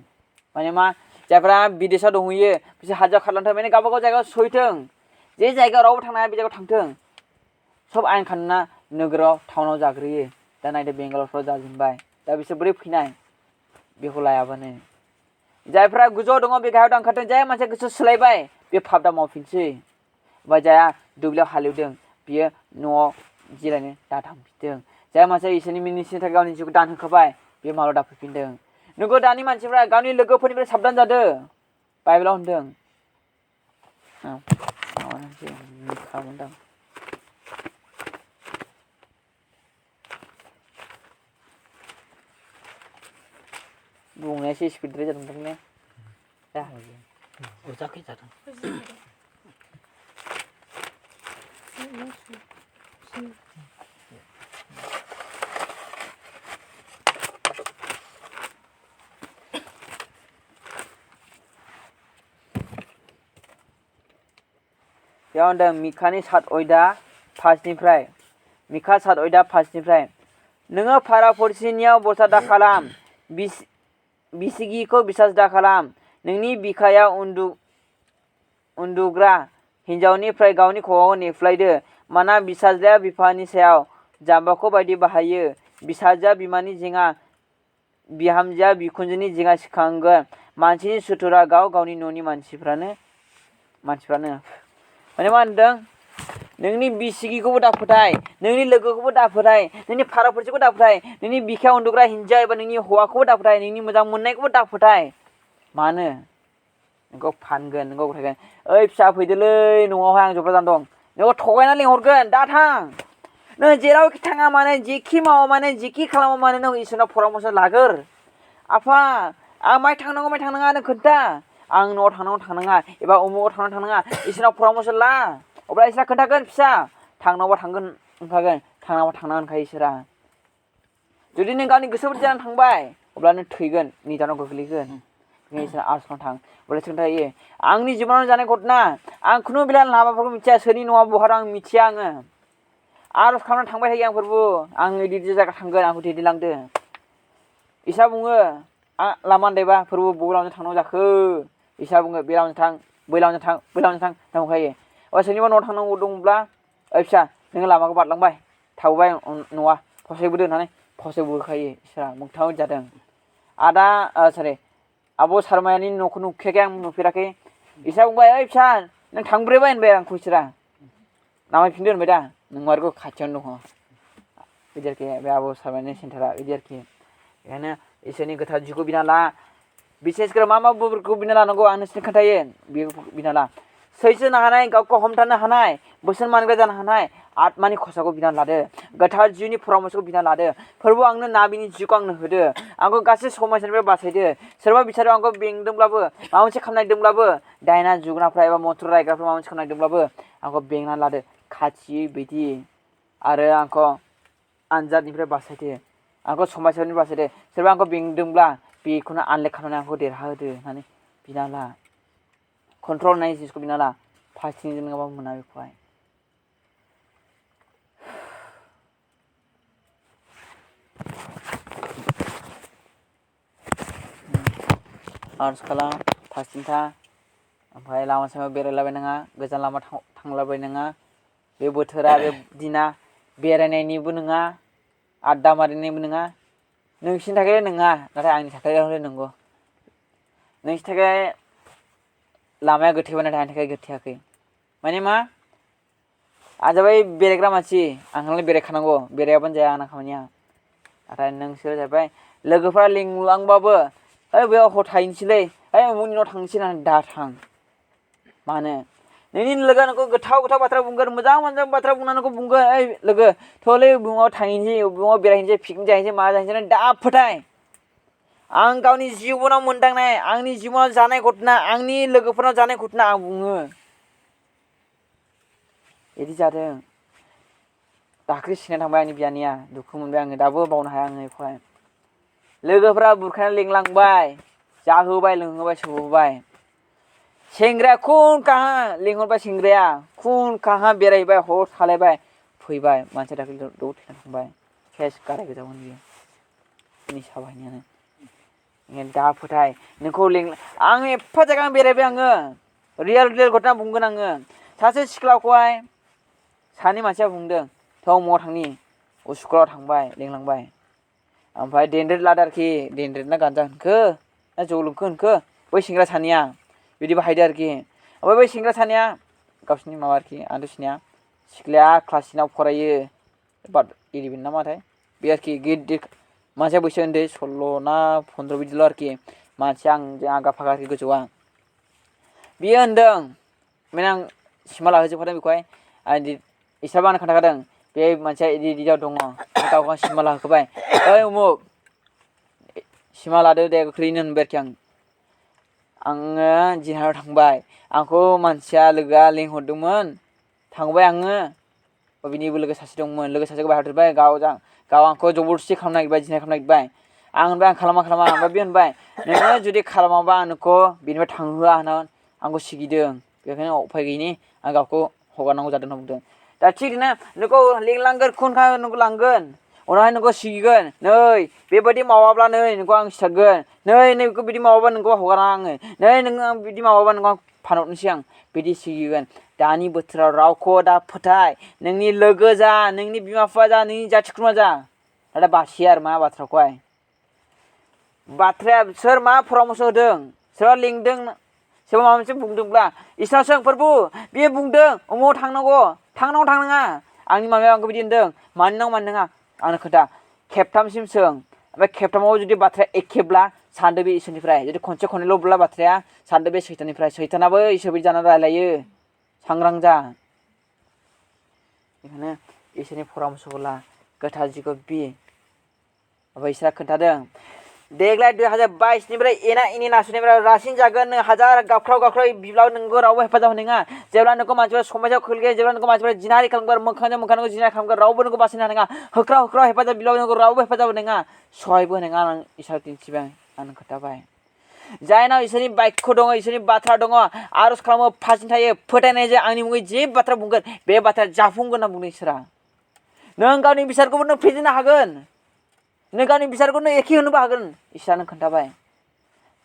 माने मा जायफ्रा बिदेशाव दंहैयो बिसोर हाजोआव खारलांथों माने गावबागाव जायगायाव सहैथों जे जायगायाव रावबो थांनो हाया बे जायगायाव थांथों सब आयेन खानुना नोगोराव टाउनाव जाग्रोयो दा नायदो बेंगालरफ्राव जाजोबबाय दा बिसोर बोरै फैनाय बेखौ लायाबानो जायफ्रा गोजौआव दङ बे गाहायाव दांखारदों जाय मानसिया गोसो सोलायबाय बे पाप दा मावफिनसै बा जाया दुब्लियाव हालेवदों बियो न'आव जिरायनो दा थांफिनदों जाय मानसिया इसोरनि मिनिस्रिनि थाखाय गावनि जिउखौ दान होखाबाय बे माब्ला दा फैफिनदों नोंगौ दानि मानसिफ्रा गावनि लोगोफोरनिफ्राय साबधान जादों बाइबेलाव होनदों बुंनाया एसे स्पिडद्राय जादों ने बुजाखै जादों बेयाव होनदों मिखानि 7 अयदा 5निफ्राय मिखा 7 अयदा 5निफ्राय नोङो फाराफरसिनियाव बसा दा खालाम बिसिगिखौ बिसास दा खालाम नोंनि बिखायाव उन्दुग्रा हिन्जावनिफ्राय गावनि खर'आव नेफ्लायदो माना बिसाज्लाया बिफानि सायाव जाम्बाखौ बायदि बाहायो बिसाजोआ बिमानि जेंगा बिहामजोआ बिखुनजोनि जेंगा सिखांगोन मानसिनि सुथुरा गाव गावनि न'नि मानसिफ्रानो माने मा होनदों नोंनि बिसिगिखौबो दाफोथाय नोंनि लोगोखौबो दाफोथाय नोंनि फाराफोरसिखौ दाफोथाय नोंनि बिखायाव उन्दुग्रा हिन्जाव एबा नोंनि हौवाखौबो दाफोथाय नोंनि मोजां मोननायखौबो दाफोथाय मानो नोंखौ फानगोन नोंखौ गथायगोन ओइ फिसा फैदोलै न'आवहाय आं जब्रा जाना दं नोंखौ थगायना लिंहरगोन दा थां नों जेरावखि थाङा मानो जेखि मावा मानो जेखि खालामा मानो नों इसोरनाव परामर्श लागोर आफा आं माहाय थांनाङा नों खोन्था आं न'आव थांनाङा एबा उमुगाव थांनाङा इसोरनाव परामर्श ला अब्ला इसोरा खोन्थागोन फिसा थांनांगौबा थांगोन होनखागोन थांनांगौबा थांना होनखायो इसोरा जुदि नों गावनि गोसो बायदि जानानै थांबाय अब्ला नों थैगोन निदानाव गोग्लैगोन इसोरा आरजनाव थां अब्ला खोन्थायो आंनि जिबनाव जानाय घटना आं खुनु बेला लामाफोरखौ मिथिया सोरनि न'आ बहा दं आं मिथिया आङो आरज खालामनानै थांबाय थायो आं फोरबु आं बिदि जायगा थांगोन आंखौ दैदेनलांदो इसा बुङो लामा आन्दायबा फोरबु बबे लामाजों थांनांगौ जाखो इसा बुङो बे लामाजों थां बै लामाजों थां होनखायो अ सोरनिबा न'आव थांनांगौ दंब्ला ओइ फिसा नोङो लामाखौ बारलांबाय थाबोबाय न'आ फसायबोदो होननानै फसायबोखायो इसोरा मोगथाङाव जादों आब' सारमायानि न'खौ नुखायाखै आं नुफेराखै इसा बुंबाय ओइ फिसा नों थांब्रैबाय होनबाय आंखौ इसोरा नामायफिनदो होनबाय दा नोंमारगौ खाथियावनो दङ बिदि आरोखि बे आब' सारमायानि सेन्टारा बिदि आरोखि बेखायनो इसोरनि गोथार जिउखौ बिना ला बिसेसकर मा बोरखौ बिना लानांगौ आं नोंसोरनो खोन्थायो बेखौ बिना ला सैसो होनो हानाय गावखौ हमथानो हानाय बोसोन मानिग्रा जानो हानाय आत्मानि खसाखौ बिना लादो गोथार जिउनि परामर्शखौ बिना लादो फोरबु आंनो नाबिनि जिउखौ आंनो होदो आंखौ गासै समस्यानिफ्राय बासायदो सोरबा बिचाराव आंखौ बेंदोंब्लाबो माबा मोनसे खालामनायदोंब्लाबो दायना जुग्राफ्रा एबा मटर रायग्राफ्रा माबा मोनसे खालामनायदोंब्लाबो आंखौ बेंनानै लादो खाथि बिदि आरो आंखौ आनजादनिफ्राय बासायदो आंखौ समस्यानिफ्राय बासायदो सोरबा आंखौ बेंदोंब्ला बेखौनो आनलाय खालामनानै आंखौ देरहाहोदो होननानै बिना ला कन्ट्रल होननाय जिनिसखौ बिना ला फार्स्टिंजों नङाबा मोना बेखौहाय आरज खालाम फार्स्टिं था ओमफ्राय लामा सामायाव बेरायलाबायनाङा गोजान लामा थांलाबायनाङा बे बोथोरा बे दिना बेरायनायनिबो नङा आड्डा मारिनायनिबो नङा नोंसिनि थाखाय नङा नाथाय आंनि थाखाय नंगौ नोंसिनि थाखाय लामाया गोथेबाय नाथाय आंनि थाखाय गोथेयाखै माने मा आं जाबाय बेरायग्रा मानसि आंहालाय बेरायखानांगौ बेरायाबानो जाया आंना खामानिया नाथाय नोंसोर जाबाय लोगोफ्रा लिंलांबाबो ओइ बेयाव हर थाहैनोसैलै ओइ उमुगनि न'आव थांनोसै होननानै दा थां मानो नोंनि लोगोआ नोंखौ गोथाव बाथ्रा बुंगोन मोजां बाथ्रा बुंनानै नोंखौ बुंगोन ओइ लोगो थ'लै उमुगाव थाहैनोसै उमुगाव बेरायहैनोसै पिकनिक जाहैनोसै मा जाहैनोसै दा फोथाय आं गावनि जिबनाव मोनदांनाय आंनि जिबनाव जानाय घटना आंनि लोगोफोरनाव जानाय घटना आं बुङो बिदि जादों दाख्लै सिगां थांबाय आंनि बियानैया दुखु मोनबाय आङो दाबो बावनो हाया आङो बेखौहाय लोगोफ्रा बुरखायनानै लिंलांबाय जाहोबाय लोंहोबाय सोबहोबाय सेंग्राया खुन काहा लिंहरबाय सेंग्राया खुन काहा बेरायबाय हर थालायबाय फैबाय मानसिया दाख्लै द' थैना थांबाय केस गाराय गोजामोन बियो निसा बाहायनायानो दा फोथाय नोंखौ आं एफा जायगा बेरायबाय आङो रियेल घटना बुंगोन आङो सासे सिख्लाखौहाय सानै मानसिया बुंदों थौ म'आव थांनि स्कुलाव थांबाय लिंलांबाय ओमफ्राय देनद्रेद लादो आरोखि देनद्रेद ना गानजा होनखो ना जौ लोंखो होनखो बै सेंग्रा सानैया बिदि बाहायदो आरोखि। ओमफ्राय बै सेंग्रा सानैया गावसिनि माबा आरोखि आंथ' सिनाया सिख्लाया क्लास 10 फरायो बाट 11 ना माथाय बे आरोखि गिदिर मानसिया बैसो उन्दै 16 ना 15 बिदिल' आरोखि मानसिया आंजों आगा फागा आरोखि गोजौआ बियो होनदों माने आं सिमा लाहोजोबखादों बेखौहाय आरो इसोरबो आंनो खोन्थाखादों बे मानसिया इदियाव दङ गावखौ सिमा लाहोखाबाय ओइ उमुक सिमा लादो दे गोख्रैनो होनबाय आरोखि आङो जिनाव थांबाय आंखौ मानसिया लोगोआ लिंहरदोंमोन थांबाय आङो बिनिबो लोगो सासे दंमोन लोगो सासेखौ बाहरजोब्बाय गाव आंखौ जबरदस्ति खालामनो नागिरबाय जिनाय खालामनो नागिरबाय आं होनबाय आं खालामा ओमफ्राय बे होनबाय नोङो जुदि खालामाबा आं नोंखौ बिनिफ्राय थांहोआ होननानै आंखौ सिगिदों बेखायनो उफाय गैयिनि आं गावखौ हगारनांगौ जादों होनना बुंदों। दा थिग बिदिनो नोंखौ लिंलांगोन खुनखा नोंखौ लांगोन उनावहाय नोंखौ सिगिगोन नै बेबायदि मावाब्ला नै नोंखौ आं सिथारगोन नै नैखौ बिदि मावाबा नोंखौ हगारा आङो नै नोङो बिदि मावाबा नोंखौ आं फानहरनोसै आं बिदि सिगिगोन। दानि बोथोराव रावखौ दा फोथाय नोंनि लोगो जा नोंनि बिमा बिफा जा नोंनि जाथि खुरमा जा दा बासिया आरो मा बाथ्राखौहाय बाथ्राया सोर मा परामर्स होदों सोरबा लिंदों सोरबा माबा मोनसे बुंदोंब्ला इसोरनाव सों फोरबु बियो बुंदों अबाव थांनांगौ थांनाङा आंनि माबाया आंखौ बिदि होनदों मानिनांगौ मानिनाङा आंनो खोन्था खेबथामसिम सों ओमफ्राय खेबथामाव जुदि बाथ्राया एखेब्ला सानदो बे इसोरनिफ्राय जुदि खनसे खननैल'ब्ला बाथ्राया सानदो बे सैताननिफ्राय सैतानाबो इसोर बायदि जानानै रायलायो सांग्रां जा बेखायनो इसोरनि परामर्सखौ ला गोथार जिउखौ बि ओमफ्राय इसोरा खोन्थादों देग्लाय 2022निफ्राय एना एनि नासयनायनिफ्राय रासिन जागोन नों हाजार गाबख्राव बिब्लाबो नोंखौ रावबो हेफाजाब होनाय नङा जेब्ला नोंखौ मानसिफ्रा समाजाव खोख्लैगोन जेब्ला नोंखौ मानसिफ्रा जिनाहारि खालामगोन मोखांजों मोखां नोंखौ जिनाहारि खालामगोन रावबो नोंखौ बासायनो हानाय नङा होख्राव हेफाजाब बिब्लाबो नोंखौ रावबो हेफाजाब होनाय नङा सहायबो होनाय नङा आं इसोर दिन्थिबाय आं खोन्थाबाय जायनाव इसोरनि बाक्य दङ इसोरनि बाथ्रा दङ आर'ज खालामो फासिन थायो फोथायनायजों आंनि मुङै जे बाथ्रा बुंगोन बे बाथ्राया जाफुंगोन होनना बुंदों इसोरा नों गावनि बिसारखौबो नों फेजेननो हागोन नों गावनि बिसारखौ नों एखे होनोबो हागोन इसोरानो खोन्थाबाय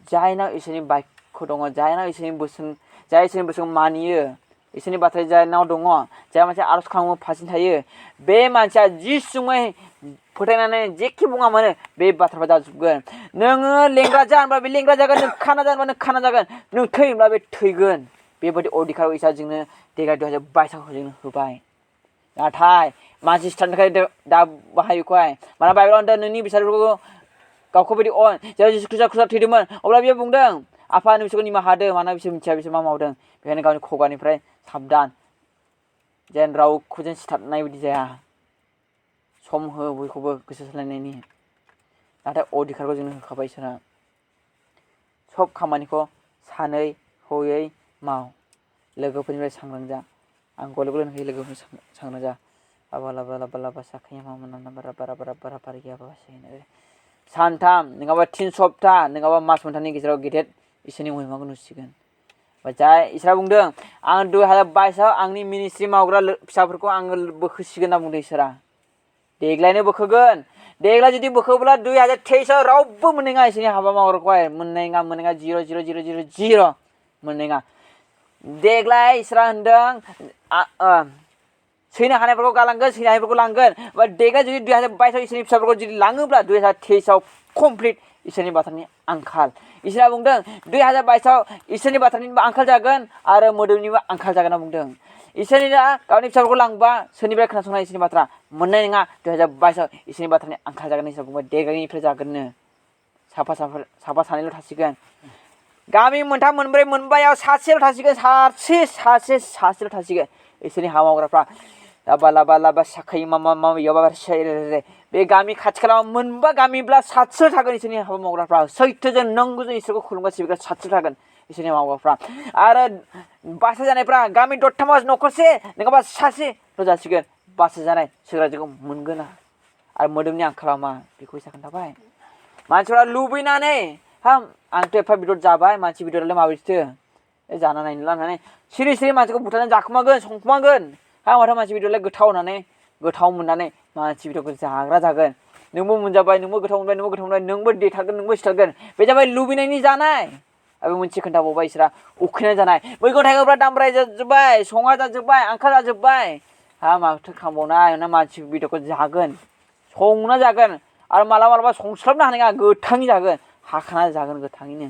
जायनाव इसोरनि बाक्य दङ जायनाव इसोरनि बोसोन मानियो इसोरनि बाथ्राया जायनाव दङ जाय मानसिया आर'ज खालामो फासिन थायो बे मानसिया जि सुङै फोथायनानै जेखि बुङा मानो बे बाथ्राफ्रा जाजोबगोन नोङो लेंग्रा जा होनबा बे लेंग्रा जागोन नों खाना जा होनबा नों खाना जागोन नों थै होनब्ला बे थैगोन बेबायदि अधिकारखौ इसोरा जोंनो देग्लाय 2022 जोंनो होबाय नाथाय मानसि सिथारनो थाखाय दा बाहायोखौहाय मानोना बाइबेलाव होनदों नोंनि बिसारफोरखौ गावखौ बायदि अन जेराव जिसु ख्रिस्टआ थैदोंमोन अब्ला बियो बुंदों आफा नों बिसोरखौ निमाहा होदों मानोना बिसोर मिथिया बिसोर मा मावदों बेखायनो गावनि खुगानिफ्राय साबधान जेन रावखौ जेन सिथारनाय बायदि जाया सम हो बयखौबो गोसो सोलायनायनि नाथाय अधिकारखौ जोंनो होखाबाय इसोरा सब खामानिखौ सानै हयै माव लोगोफोरनिफ्राय सांग्रां जा आं गले गले होनखायो लोगोफोरनिफ्राय सांग्रां जा लाबा साखाया मामोन बारा सानथाम नङाबा 3 सप्ता नङाबा मास मोनथामनि गेजेराव गेदेर इसोरनि महिमाखौ नुसिगोन जाय इसोरा बुंदों आं 2022 आंनि मिनिस्ट्रि मावग्रा फिसाफोरखौ आङो बोखोसिगोन होनना बुंदों इसोरा देग्लायनो बोखोगोन देग्लाय जुदि बोखोब्ला 2023 रावबो मोननाय नङा इसोरनि हाबा मावग्राखौहाय मोननाय नङा 0 मोननाय नङा देग्लाय इसोरा होनदों सैनो हानायफोरखौ गालांगोन सैनो हायिफोरखौ लांगोन देग्लाय जुदि 2022 इसोरनि फिसाफोरखौ जुदि लाङोब्ला 2023 कमप्लिट इसोरनि बाथ्रानि आंखाल इसोरा बुंदों 2022 इसोरनि बाथ्रानिबो आंखाल जागोन आरो मोदोमनिबो आंखाल जागोन होनना बुंदों इसोरनि गावनि फिसाफोरखौ लांबा सोरनिफ्राय खोनासंनाय इसोरनि बाथ्रा मोननाय नङा 2022 इसोरनि बाथ्रानि आंखाल जागोन इसोरा बुंबाय देग्लायनिफ्राय जागोननो साफा सानैल' थासिगोन गामि मोनथाम मोनब्रै मोनबायाव सासेल' थासिगोन सासेल' थासिगोन इसोरनि हाबा मावग्राफ्रा लाबा साखायो बे गामि खाथि खाला मोनबा गामिब्ला सासेल' थागोन इसोरनि हाबा मावग्राफ्रा सैथोजों नंगौजों इसोरखौ खुलुमगा सिबिग्रा सासेल' थागोन इसोरनि मावग्राफ्रा आरो बासा जानायफ्रा गामि दरथामाव न'खरसे नङाबा सासेल' जासिगोन बासा जानाय सोरजिखौ मोनगोन आरो मोदोमनि आंखाला मा बेखौ इसा खोन्थाबाय मानसिफ्रा लुबैनानै आंथ' एफा बेदर जाबाय मानसि बेदरालाय माबायदिथो जाना नायनोला होननानै सिरि मानसिखौ बुथारनानै जाखुमागोन संखुमागोन माथो मानसि बेदरलाय गोथाव मोननानै मानसि बेदरखौ जाग्रा जागोन नोंबो मोनजाबाय नोंबो गोथाव मोनबाय नोंबो देथारगोन नोंबो सिथारगोन बे जाबाय लुबैनायनि जानाय आरो मोनसे खोन्थाबावबाय इसोरा उखैनाय जानाय मैगं थाइगंफ्रा दाम जाजोब्बाय सङा जाजोब्बाय आंखाल जाजोब्बाय माथो खालामबावनाय ना मानसि बेदरखौ जागोन संना जागोन आरो मालाबा संस्लाबनो हानाय नङा गोथाङै जागोन हाखाना जागोन गोथाङैनो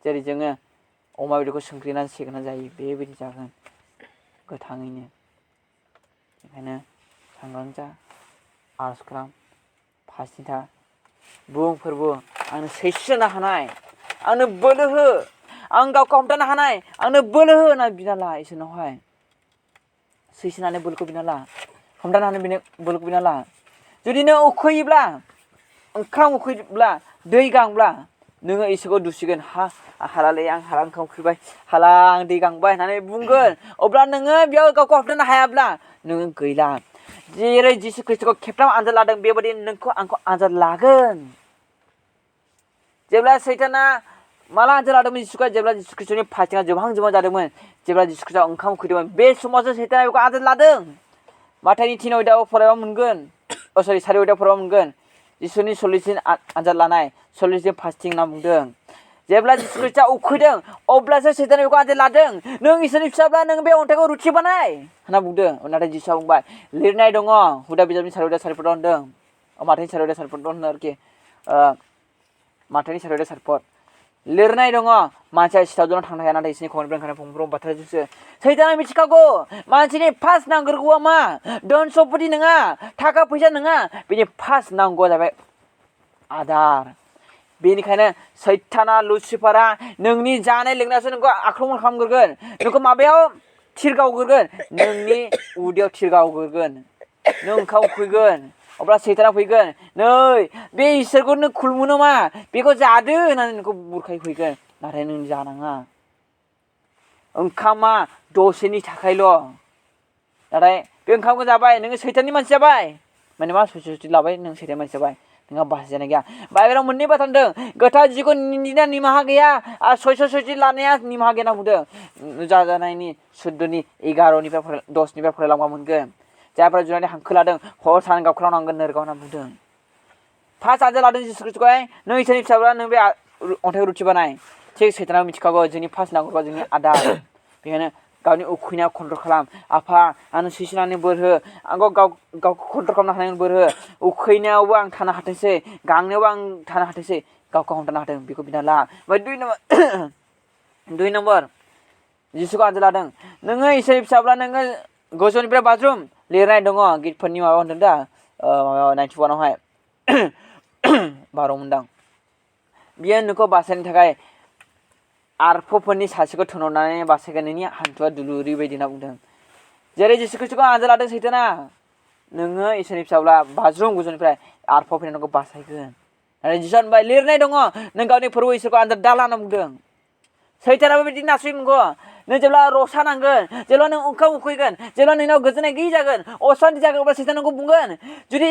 जेरै जोङो अमा बेदरखौ संख्रिनानै सेकनानै जायो बेबायदि जागोन गोथाङैनो। बेखायनो सांग्रां जा, आरज खालाम, फारसेथिं था, बुं फोरबु आंनो सैसोनो हानाय, आंनो बोलो हो, आं गावखौ हमथानो हानाय, आंनो बोलो हो होनना बिना ला इसोरनावहाय। सैसोनानै बोलोखौ बिना ला, हमथानो हानाय बोलोखौ बिना ला। जुदि नों उखैयोब्ला, ओंखाम उखैब्ला, दै गांब्ला नोङो इसोरखौ दुसिगोन। हालालै आं हाला ओंखाम उखैबाय, हाला आं दै गांबाय होननानै बुंगोन। अब्ला नोङो बेयाव गावखौ हमथानो हायाब्ला नोङो गैला। जेरै जिसु ख्रिस्ट'खौ खेबथाम आनजाद लादों बेबायदि नोंखौ आंखौ आनजाद लागोन। जेब्ला सैताना माला आनजाद लादोंमोन जिसुखौ? जेब्ला जिसु ख्रिस्ट'नि फाथिङा जोबहां जादोंमोन, जेब्ला जिसु ख्रिस्ट'आ ओंखाम उखैदोंमोन, बे समावसो सैताना बेखौ आनजाद लादों। माथाइनि 3 अध्यायआव फरायबा मोनगोन, 4 अध्यायआव फरायबा मोनगोन। जिसुनि 40 दिन आनजाद लानाय, 40 दिन फास्टिं होनना बुंदों। जेब्ला जिसु ख्रिस्ट'आ उखैदों अब्लासो सैताना बेखौ आनजाद लादों। नों इसोरनि फिसाब्ला नों बे अन्थाइखौ रुथि बानाय होनना बुंदों। नाथाय जिसुआ बुंबाय, लिरनाय दङ, हुदा बिजाबनि 4 अध्याय 4 पद होनदों। माथाइनि 4 अध्याय 4 पद होनो आरोखि। माथाइनि 4 अध्याय 4 पद लिरनाय दङ, मानसिया सिथावजों थांनो हाया, नाथाय इसोरनि खौनिफ्राय ओंखारनाय फंफ्रोम बाथ्राजोंसो। सैताना मिथिखागौ मानसिनि फार्स्ट नांग्रोगौआ मा? धन सम्पति नङा, थाखा फैसा नङा, बिनि फार्स्ट नांगौआ जाबाय आदार। बेनिखायनो सैताना लुसिफारा नोंनि जानाय लोंनायावसो नोंखौ आख्रमन खालामग्रोगोन। नोंखौ माबायाव थिरगावग्रोगोन? नोंनि उदैयाव थिरगावग्रोगोन। नों ओंखाम उखैगोन, अब्ला सैताना फैगोन, नै बे इसोरखौ नों खुलुमो नामा? बेखौ जादो होननानै नोंखौ बुरखायफैगोन। नाथाय नों जानाङा। ओंखामा दसेनि थाखायल'। नाथाय बे ओंखामखौ जाबाय, नोङो सैताननि मानसि जाबाय। माने मा? ससे लाबाय, नों सैताननि मानसि जाबाय। नोंहा बासायजानाय गैया। बाइबेलाव मोननै बाथ्रा होनदों, गोथार जिखौ निन्दिनाया निमाहा गैया, आरो सयस' लानाया निमाहा गैया होनना बुंदों। जाजानायनि 14 11 10 फरायलांबा मोनगोन। जायफोरा जुनानै हांखो लादों हर सान गाबख्रावनांगोन नोरगाव होनना बुंदों। फार्स्ट आनजाद लादों जिसु ख्रिस्ट'खौहाय, नों इसोरनि फिसाब्ला नों बे अन्थाइखौ रुथि बानाय। थिग सैतानाबो मिथिखागौ जोंनि फार्स्ट नांगौबा जोंनि आदार। बेखायनो गावनि उखैनायाव कन्ट्रल खालाम। आफा आंनो सैसोनानै बोर हो, आंखौ गावखौ कन्ट्रल खालामनो हानायनि बोर हो। उखैनायावबो आं थानो हाथोंसै, गांनायावबो आं थानो हाथोंसै, गावखौ हमथानो हाथों, बेखौ बिना ला। ओमफ्राय 2 नम्बर जिसुखौ आनजाद लादों। नोङो इसोरनि फिसाब्ला नोङो गोजौनिफ्राय बाज्रुम, लिरनाय दङ गितफोरनि माबा होनदों दा, माबा 91आवहाय 12 मोनदां। बियो नोंखौ बासायनो थाखाय आरफफोरनि सासेखौ थोनहरनानै बासायगोन, नोंनि हान्थुआ दुलुरि बायदि होनना बुंदों। जेरै जिसु ख्रिस्ट'खौ आनजाद लादों सैताना, नोङो इसोरनि फिसाब्ला बाज्रुम गोजौनिफ्राय, आरफब फैनानै नोंखौ बासायगोन। नाथाय जिसुआ होनबाय, लिरनाय दङ नों गावनि फोरबो इसोरखौ आनजाद दाला होनना बुंदों। सैतानाबो बिदि नासयगौ। नों जेब्ला रसा नांगोन, जेब्ला नों ओंखाम उखैगोन, जेब्ला नोंनाव गोजोननाय गैयि जागोन, असान्ति जागोन, अब्ला सैताना नोंखौ बुंगोन, जुदि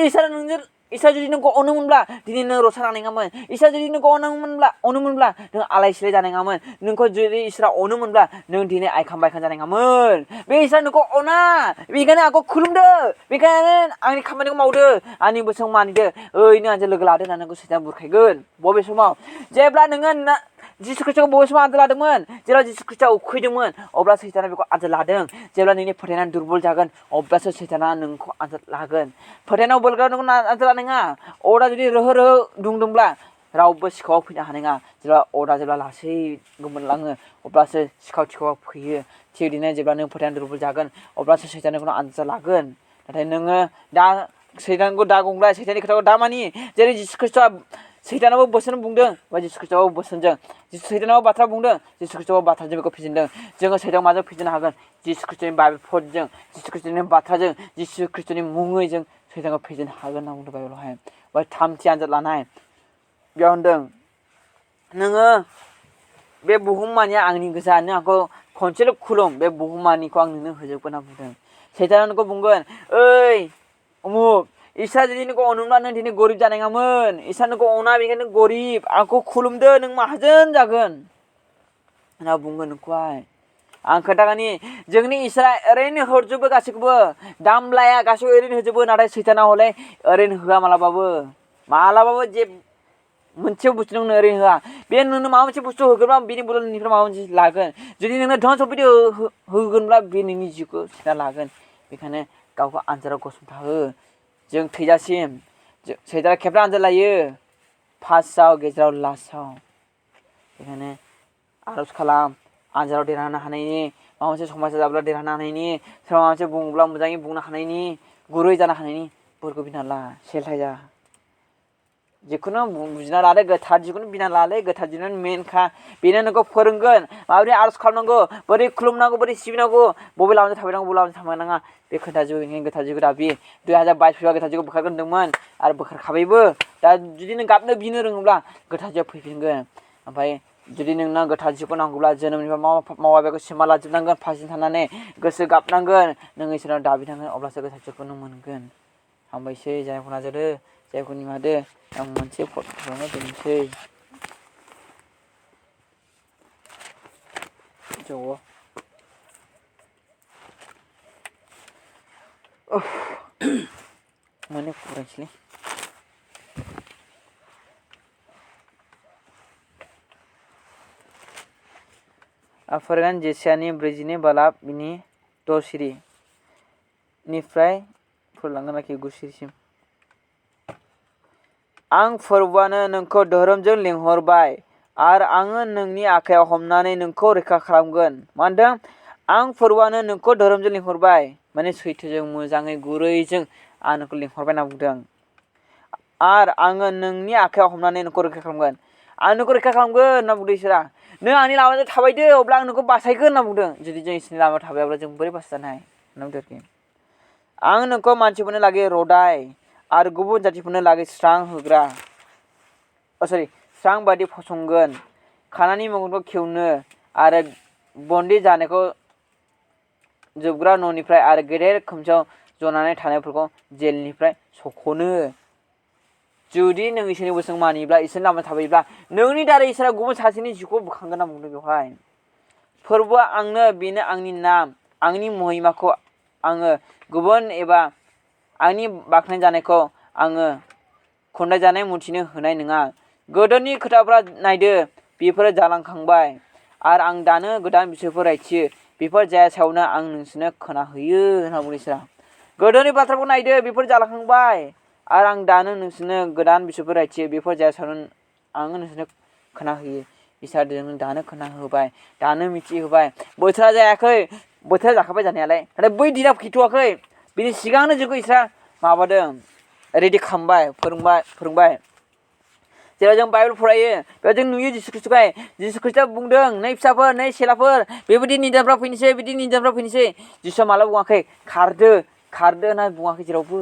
इसोरा जुदि नोंखौ अनोमोनब्ला दिनै नों रसा नांनाय नङामोन। इसोरा जुदि नोंखौ अनोमोनब्ला नों आलाय सिलाय जानाय नङामोन। नोंखौ जुदि इसोरा अनोमोनब्ला नों दिनै आइखां बायखां जानाय नङामोन। बे इसोरा नोंखौ अना, बेखायनो आंखौ खुलुमदो, बेखायनो आंनि खामानिखौ मावदो, आंनि बोसोनखौ मानिदो, ओरैनो आंजों लोगो लादो होननानै नोंखौ सैताना बुरखायगोन। बबे समाव? जेब्ला नोङो जिसु ख्रिस्ट'खौ बबे समाव आनजाद लादोंमोन? जेब्ला जिसु ख्रिस्ट'आ उखैदोंमोन अब्ला सैताना बेखौ आनजाद लादों। जेब्ला नोंनि फोथायनाया दुरबल जागोन अब्लासो सैताना नोंखौ आनजाद लागोन। फोथायनायाव बोलोगोरा नोंखौ आनजाद लानाय नङा। अरा जुदि रोहो रोहो दुंदोंब्ला रावबो सिखावा फैनो हानाय नङा। जेब्ला लासै गोमोरलाङो अब्लासो सिखावा फैयो। थिग बिदिनो जेब्ला नों फोथायनाया दुरबल जागोन अब्लासो सैताना नोंखौ आनजाद लागोन। नाथाय नोङो दा सैतानखौ दा गंग्लाय, सैताननि खोथाखौ दा मानि। जेरै जिसु ख्रिस्ट'आ सैतानाबो बोसोन बुंदों, बा जिसु ख्रिस्ट'आबो बोसोनजों, सैतानाबो बाथ्रा बुंदों, जिसु ख्रिस्ट'आबो बाथ्राजों बेखौ फेजेनदों। जोङो सैतानखौ माजों फेजेननो हागोन? जिसु ख्रिस्ट'नि बाइबेलजों, जिसु ख्रिस्ट'नि बाथ्राजों, जिसु ख्रिस्ट'नि मुङै जों सैतानखौ फेजेननो हागोन होनना बुंदों बाइबेलावहाय। ओमफ्राय 3थि आनजाद लानाय, बेयाव होनदों नोङो बे बुहुममानिया आंनि गोजा, नों आंखौ खनसेल' खुलुम, बे बुहुममानिखौ आं नोंनो होजोबगोन होनना बुंदों। सैताना नोंखौ बुंगोन, ओइ उमुक, इसोरा जुदि नोंखौ अनोब्ला नों दिनै गरिब जानाय नङामोन। इसोरा नोंखौ अना, बेखायनो गरिब, आंखौ खुलुमदो नों माहाजोन जागोन होनना बुंगोन नोंखौहाय। आं खोन्थागोननि, जोंनि इसोरा ओरैनो हरजोबो गासैखौबो, दाम लाया, गासैबो ओरैनो होजोबो। नाथाय सैताना हले ओरैनो होआ, मालाबाबो जे मोनसे बुस्थु नोंनो ओरैनो होआ। बे नोंनो माबा मोनसे बुस्थु होगोनब्ला बिनि बदल नोंनिफ्राय माबा मोनसे लागोन। जुदि नोंनो धन सम्पति होगोनब्ला बे नोंनि जिउखौ सेना लागोन। बेखायनो गावखौ आनजादाव गसंथा हो। जों थैजासिम सैताना खेबथाम आनजाद लायो, फार्स्टआव, गेजेराव, लास्टआव। बेखायनो आरज खालाम आनजादाव देरहानो हानायनि माबा मोनसे समाजा जाब्ला देरहानो हानायनि सोरबा माबा मोनसे बुङोब्ला मोजाङै बुंनो हानायनि गुरै जानो हानायनि बोरखौ बिना ला सेलथाय जा जिखुनु बुजिना लादो गोथार जिखुनु बिना लालै गोथार जिखुनु मेनखा बेनो नोंखौ फोरोंगोन माबोरै आरज खालामनांगौ बोरै खुलुमनांगौ बोरै सिबिनांगौ बबे लामाजों थाबायनांगौ बबे लामाजों थाबायनाङा बे खोन्थाजोबो बेनिखायनो गोथार जिखौ दाबि 2022 फैबा गोथार जिखौ बोखारगोन होनदोंमोन आरो बोखारखाबायबो दा जुदि नों गाबनो बिनो रोङोब्ला गोथार जिआ फैफिनगोन ओमफ्राय जुदि नोंनो गोथार जिखौ नांगौब्ला जोनोमनिफ्राय मावा बेखौ सिमा लाजोबनांगोन फारसेथिं थानानै गोसो गाबनांगोन नों इसोरनाव दाबिनांगोन अब्लासो गोथार जिखौ नों मोनगोन हामबायसै जायखौ नाजादो जायखौ निमादो आं मोनसे फट'खौनो दोनसै ज'आव माने फरायसैलै फरायगोन जेसियानि 42 बालाब बिनि 6 सिरि निफ्राय फुरलांगोन आरोखि 9 सिरिसिम आं फोरबोआनो नोंखौ धोरोमजों लिंहरबाय आरो आङो नोंनि आखायाव हमनानै नोंखौ रैखा खालामगोन मा होनदों आं फोरबोआनो नोंखौ धोरोमजों लिंहरबाय माने सैथोजों मोजाङै गुरैजों आं नोंखौ लिंहरबाय होनना बुंदों आरो आङो नोंनि आखायाव हमनानै नोंखौ रैखा खालामगोन आं नोंखौ रैखा खालामगोन होनना बुंदों इसोरा नों आंनि लामाजों थाबायदो अब्ला आं नोंखौ बासायगोन होनना बुंदों जुदि जों इसोरनि लामायाव थाबायाब्ला जों बोरै बासायजानो हायो होनना बुंदों आरोखि आं नोंखौ मानसिफोरनो लागै रदाय आरो गुबुन जातिफोरनो लागै स्रां होग्रा स्रां बादि फसंगोन खानानि मेगनखौ खेवनो आरो बन्दी जानायखौ जोबग्रा न'निफ्राय आरो गेदेर खोमसियाव जनानै थानायफोरखौ जेलनिफ्राय सख'नो जुदि नों इसोरनि बोसोन मानियोब्ला इसोरनि लामायाव थाबायोब्ला नोंनि दारै इसोरा गुबुन सासेनि जिउखौ बोखांगोन होनना बुंदों बेवहाय फोरबोआ आंनो बेनो आंनि नाम आंनि महिमाखौ आङो गुबुन एबा आंनि बाख्नाय जानायखौ आङो खन्थाइ जानाय मुथिनो होनाय नङा गोदोनि खोथाफ्रा नायदो बेफोरो जालांखांबाय आरो आं दानो गोदान बिसयफोर रायथियो बेफोर जाया सायावनो आं नोंसोरनो खोनाहोयो होनना बुंदों इसोरा गोदोनि बाथ्राखौ नायदो बेफोर जालांखांबाय आरो आं दानो नोंसोरनो गोदान बिसयफोर रायथियो बेफोर जाया सायावनो आङो नोंसोरनो खोनाहोयो इसोरा दानो खोनाहोबाय दानो मिथिहोबाय बोथोरा जायाखै बोथोरा जाखाबाय जानायालाय नाथाय बै दिना फैथ'वाखै बिनि सिगांनो जोंखौ इसोरा माबादों रेडि खालामबाय फोरोंबाय जेराव जों बाइबेल फरायो बेयाव जों नुयो जिसु ख्रिस्टआ बुंदों नै फिसाफोर नै सेलाफोर बेबायदि निदानफ्रा फैनोसै बिदि निदानफ्रा फैनोसै जिसुआ माला बुङाखै खारदो होनना बुङाखै जेरावबो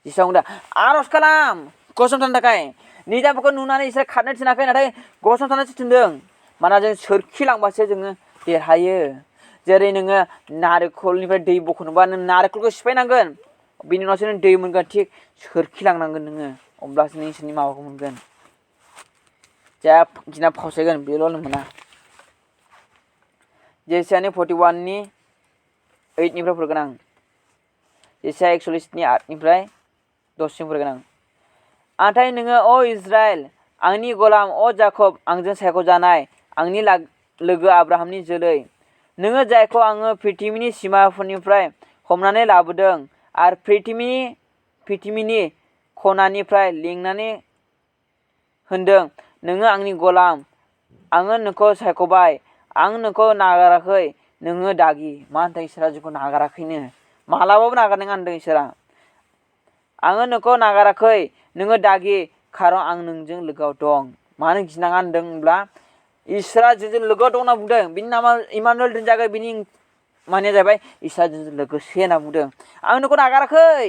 जिसुआ बुंदों आरज खालाम गसंथानो थाखाय निदानफोरखौ नुनानै इसोर खारनो थिनाखै नाथाय गसंथानोसो थिनदों मानोना जों सोरखिलांबासो जोङो देरहायो जेरै नोङो नारेंखलनिफ्राय दै बख'नोबा नों नारेंखलखौ सिफायनांगोन बिनि उनावसो नों दै मोनगोन थिग सोरखिलांनांगोन नोङो अब्लासो नों इसोरनि माबाखौ मोनगोन जा दिना फावसायगोन बेल' मोना जेसियानि 41 8निफ्राय फरायगोन आं जेसिया 41 8निफ्राय 10सिम फरायगोन आं नाथाय नोङो अ इज्राइल आंनि गलाम अ जाकब आंजों सायख'जानाय आंनि लोगो आब्राहामनि जोलै नोङो जायखौ आङो पृथिबिनि सिमाफोरनिफ्राय हमनानै लाबोदों आरो पृथिबिनि खनानिफ्राय लिंनानै होनदों नोङो आंनि गलाम आङो नोंखौ सायख'बाय आं नोंखौ नागाराखै नोङो दागि मा होनदों इसोरा जोंखौ नागाराखैनो मालाबाबो नागारनाङा होनदों इसोरा आङो नोंखौ नागाराखै नोङो दागि खारन आं नोंजों लोगोआव दं मानो गिनाङा होनदों होनब्ला इसोरा जोंजों लोगोआव दं होनना बुंदों बिनि नामा इमानुएल दोनजागोन बिनि माने जाहैबाय इसोरा जोंजों लोगोसे होनना बुंदों आं नोंखौ नागाराखै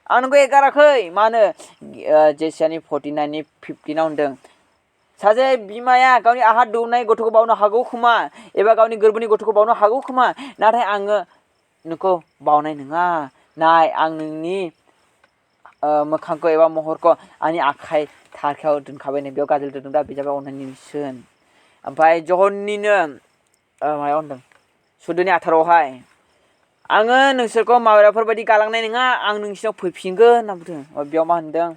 आं नोंखौ एगाराखै मानो जेसियानि 49 15 होनदों सासे बिमाया गावनि आहार दौनाय गथ'खौ बावनो हागौ खोमा एबा गावनि गोरबोनि गथ'खौ बावनो हागौ खोमा नाथाय आङो नोंखौ बावनाय नङा नाय आं नोंनि मोखांखौ एबा महरखौ आंनि आखाइ थारखायाव दोनखाबायनो बेयाव गाजोल दोनदों दा बे जाबाय अननायनि नेरसोन ओमफ्राय जहननिनो मायाव होनदों 14:18 आङो नोंसोरखौ मावग्राफोर बायदि गालांनाय नङा आं नोंसिनाव फैफिनगोन होनना बुंदों बेयाव मा होनदों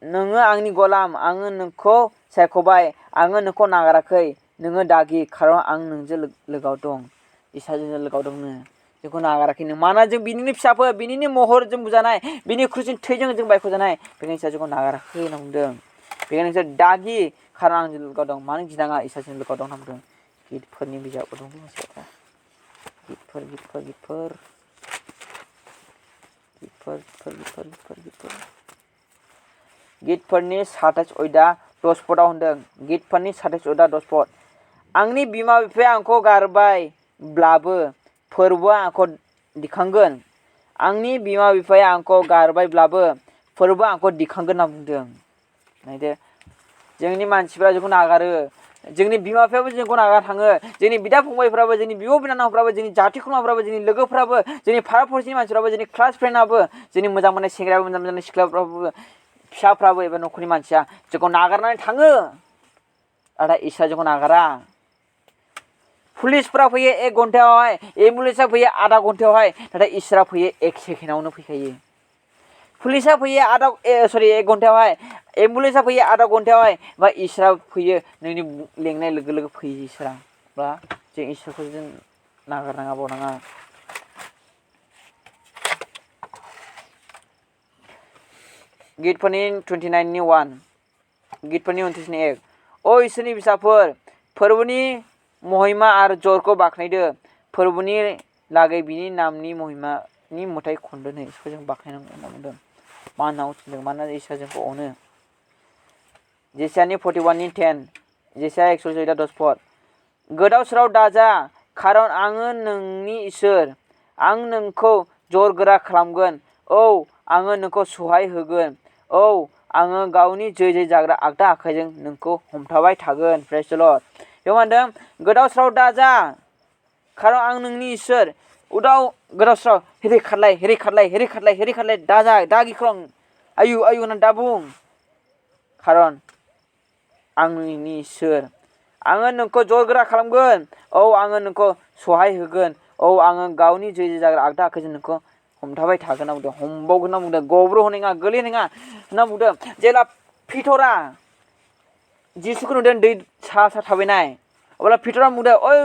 नोङो आंनि गलाम आङो नोंखौ सायख'बाय आङो नोंखौ नागाराखै नोङो दागि खारन आं नोंजों लोगोआव दं इसोरजों लोगोआव दंनो जोंखौ नागाराखैनो मानोना जों बिनिनो फिसाफोर बिनिनो महरजों बुजानाय बिनि क्रुसनि थैजों जों बायख'जानाय बेखायनो इसोरा जोंखौ नागाराखै होनना बुंदों बेखायनो नोंसोर दागि खारन आंजों लोगोआव दं मानो गिनाङा इसोरजों लोगोआव दं होनना बुंदों गितफोरनि बिजाबाव दं मोनसे बाथ्रा गितफोर गितफोरनि 27 अयदा 10 पदाव होनदों गितफोरनि 27 अयदा 10 पद आंनि बिमा बिफाया आंखौ गारबायब्लाबो फोरबोआ आंखौ दिखांगोन आंनि बिमा बिफाया आंखौ गारबायब्लाबो फोरबोआ आंखौ दिखांगोन होनना बुंदों नायदो जोंनि मानसिफ्रा जोंखौ नागारो जोंनि बिमा बिफायाबो जोंखौ नागार थाङो जोंनि बिदा फंबायफ्राबो जोंनि बिब' बिनानावफ्राबो जोंनि जाथि खुरमाफ्राबो जोंनि लोगोफ्राबो जोंनि पारा पड़ोसनि मानसिफ्राबो जोंनि क्लास फ्रेन्डआबो जोंनि मोजां मोननाय सेंग्रायाबो मोजां मोननाय सिख्लाफ्राबो फिसाफ्राबो एबा न'खरनि मानसिया जोंखौ नागारनानै थाङो नाथाय इसोरा जोंखौ नागारा पुलिसफ्रा फैयो 1 घन्टायावहाय एम्बुलेन्सआ फैयो आधा घन्टायावहाय नाथाय इसोरा फैयो 1 सेकेन्डआवनो फैखायो पुलिसआ फैयो 1 घन्टायावहाय एम्बुलेन्सआ फैयो आधा घन्टायावहाय बा इसोरा फैयो नोंनि लेंनाय लोगो लोगो फैयो इसोरा बा जों इसोरखौ जों नागारनाङा बावनाङा गितफोरनि 29 1 गितफोरनि 29 1 अ इसोरनि फिसाफोर फोरबोनि महिमा आरो जरखौ बाख्नायदो फोरबोनि लागै बिनि नामनि महिमानि मेथाइ खनदो नै इसोरखौ जों बाख्नायनांगौ होनना बुंदों मा होनना थिनदों मानोना इसोरा जोंखौ अनो जेसायानि 41 10 जेसाया 114 10 पद गोदाव सोराव दाजा खारन आङो नोंनि इसोर आं नोंखौ जर गोरा खालामगोन औ आङो नोंखौ सहाय होगोन औ आङो गावनि जै जाग्रा आगदा आखाइजों नोंखौ हमथाबाय थागोन प्रेज द लर्ड बेयाव मा होनदों गोदाव सोराव दाजा खारन आं नोंनि इसोर गोदाव सोराव हेरै खारलाय दाजा दा गिख्रं आयु होननानै दा बुं खारन आं नोंनि इसोर आङो नोंखौ जर गोरा खालामगोन औ आङो नोंखौ सहाय होगोन औ आङो गावनि जै जाग्रा आगदा आखाइजों नोंखौ हमथाबाय थागोन होनना बुंदों हमबावगोन होनना बुंदों गब्र' होनाय नङा गोलैनाय नङा होनना बुंदों जेब्ला पिटरा जिसुखौ नुदों दै सा थाबायनाय अब्ला पिटरा बुंदों ओइ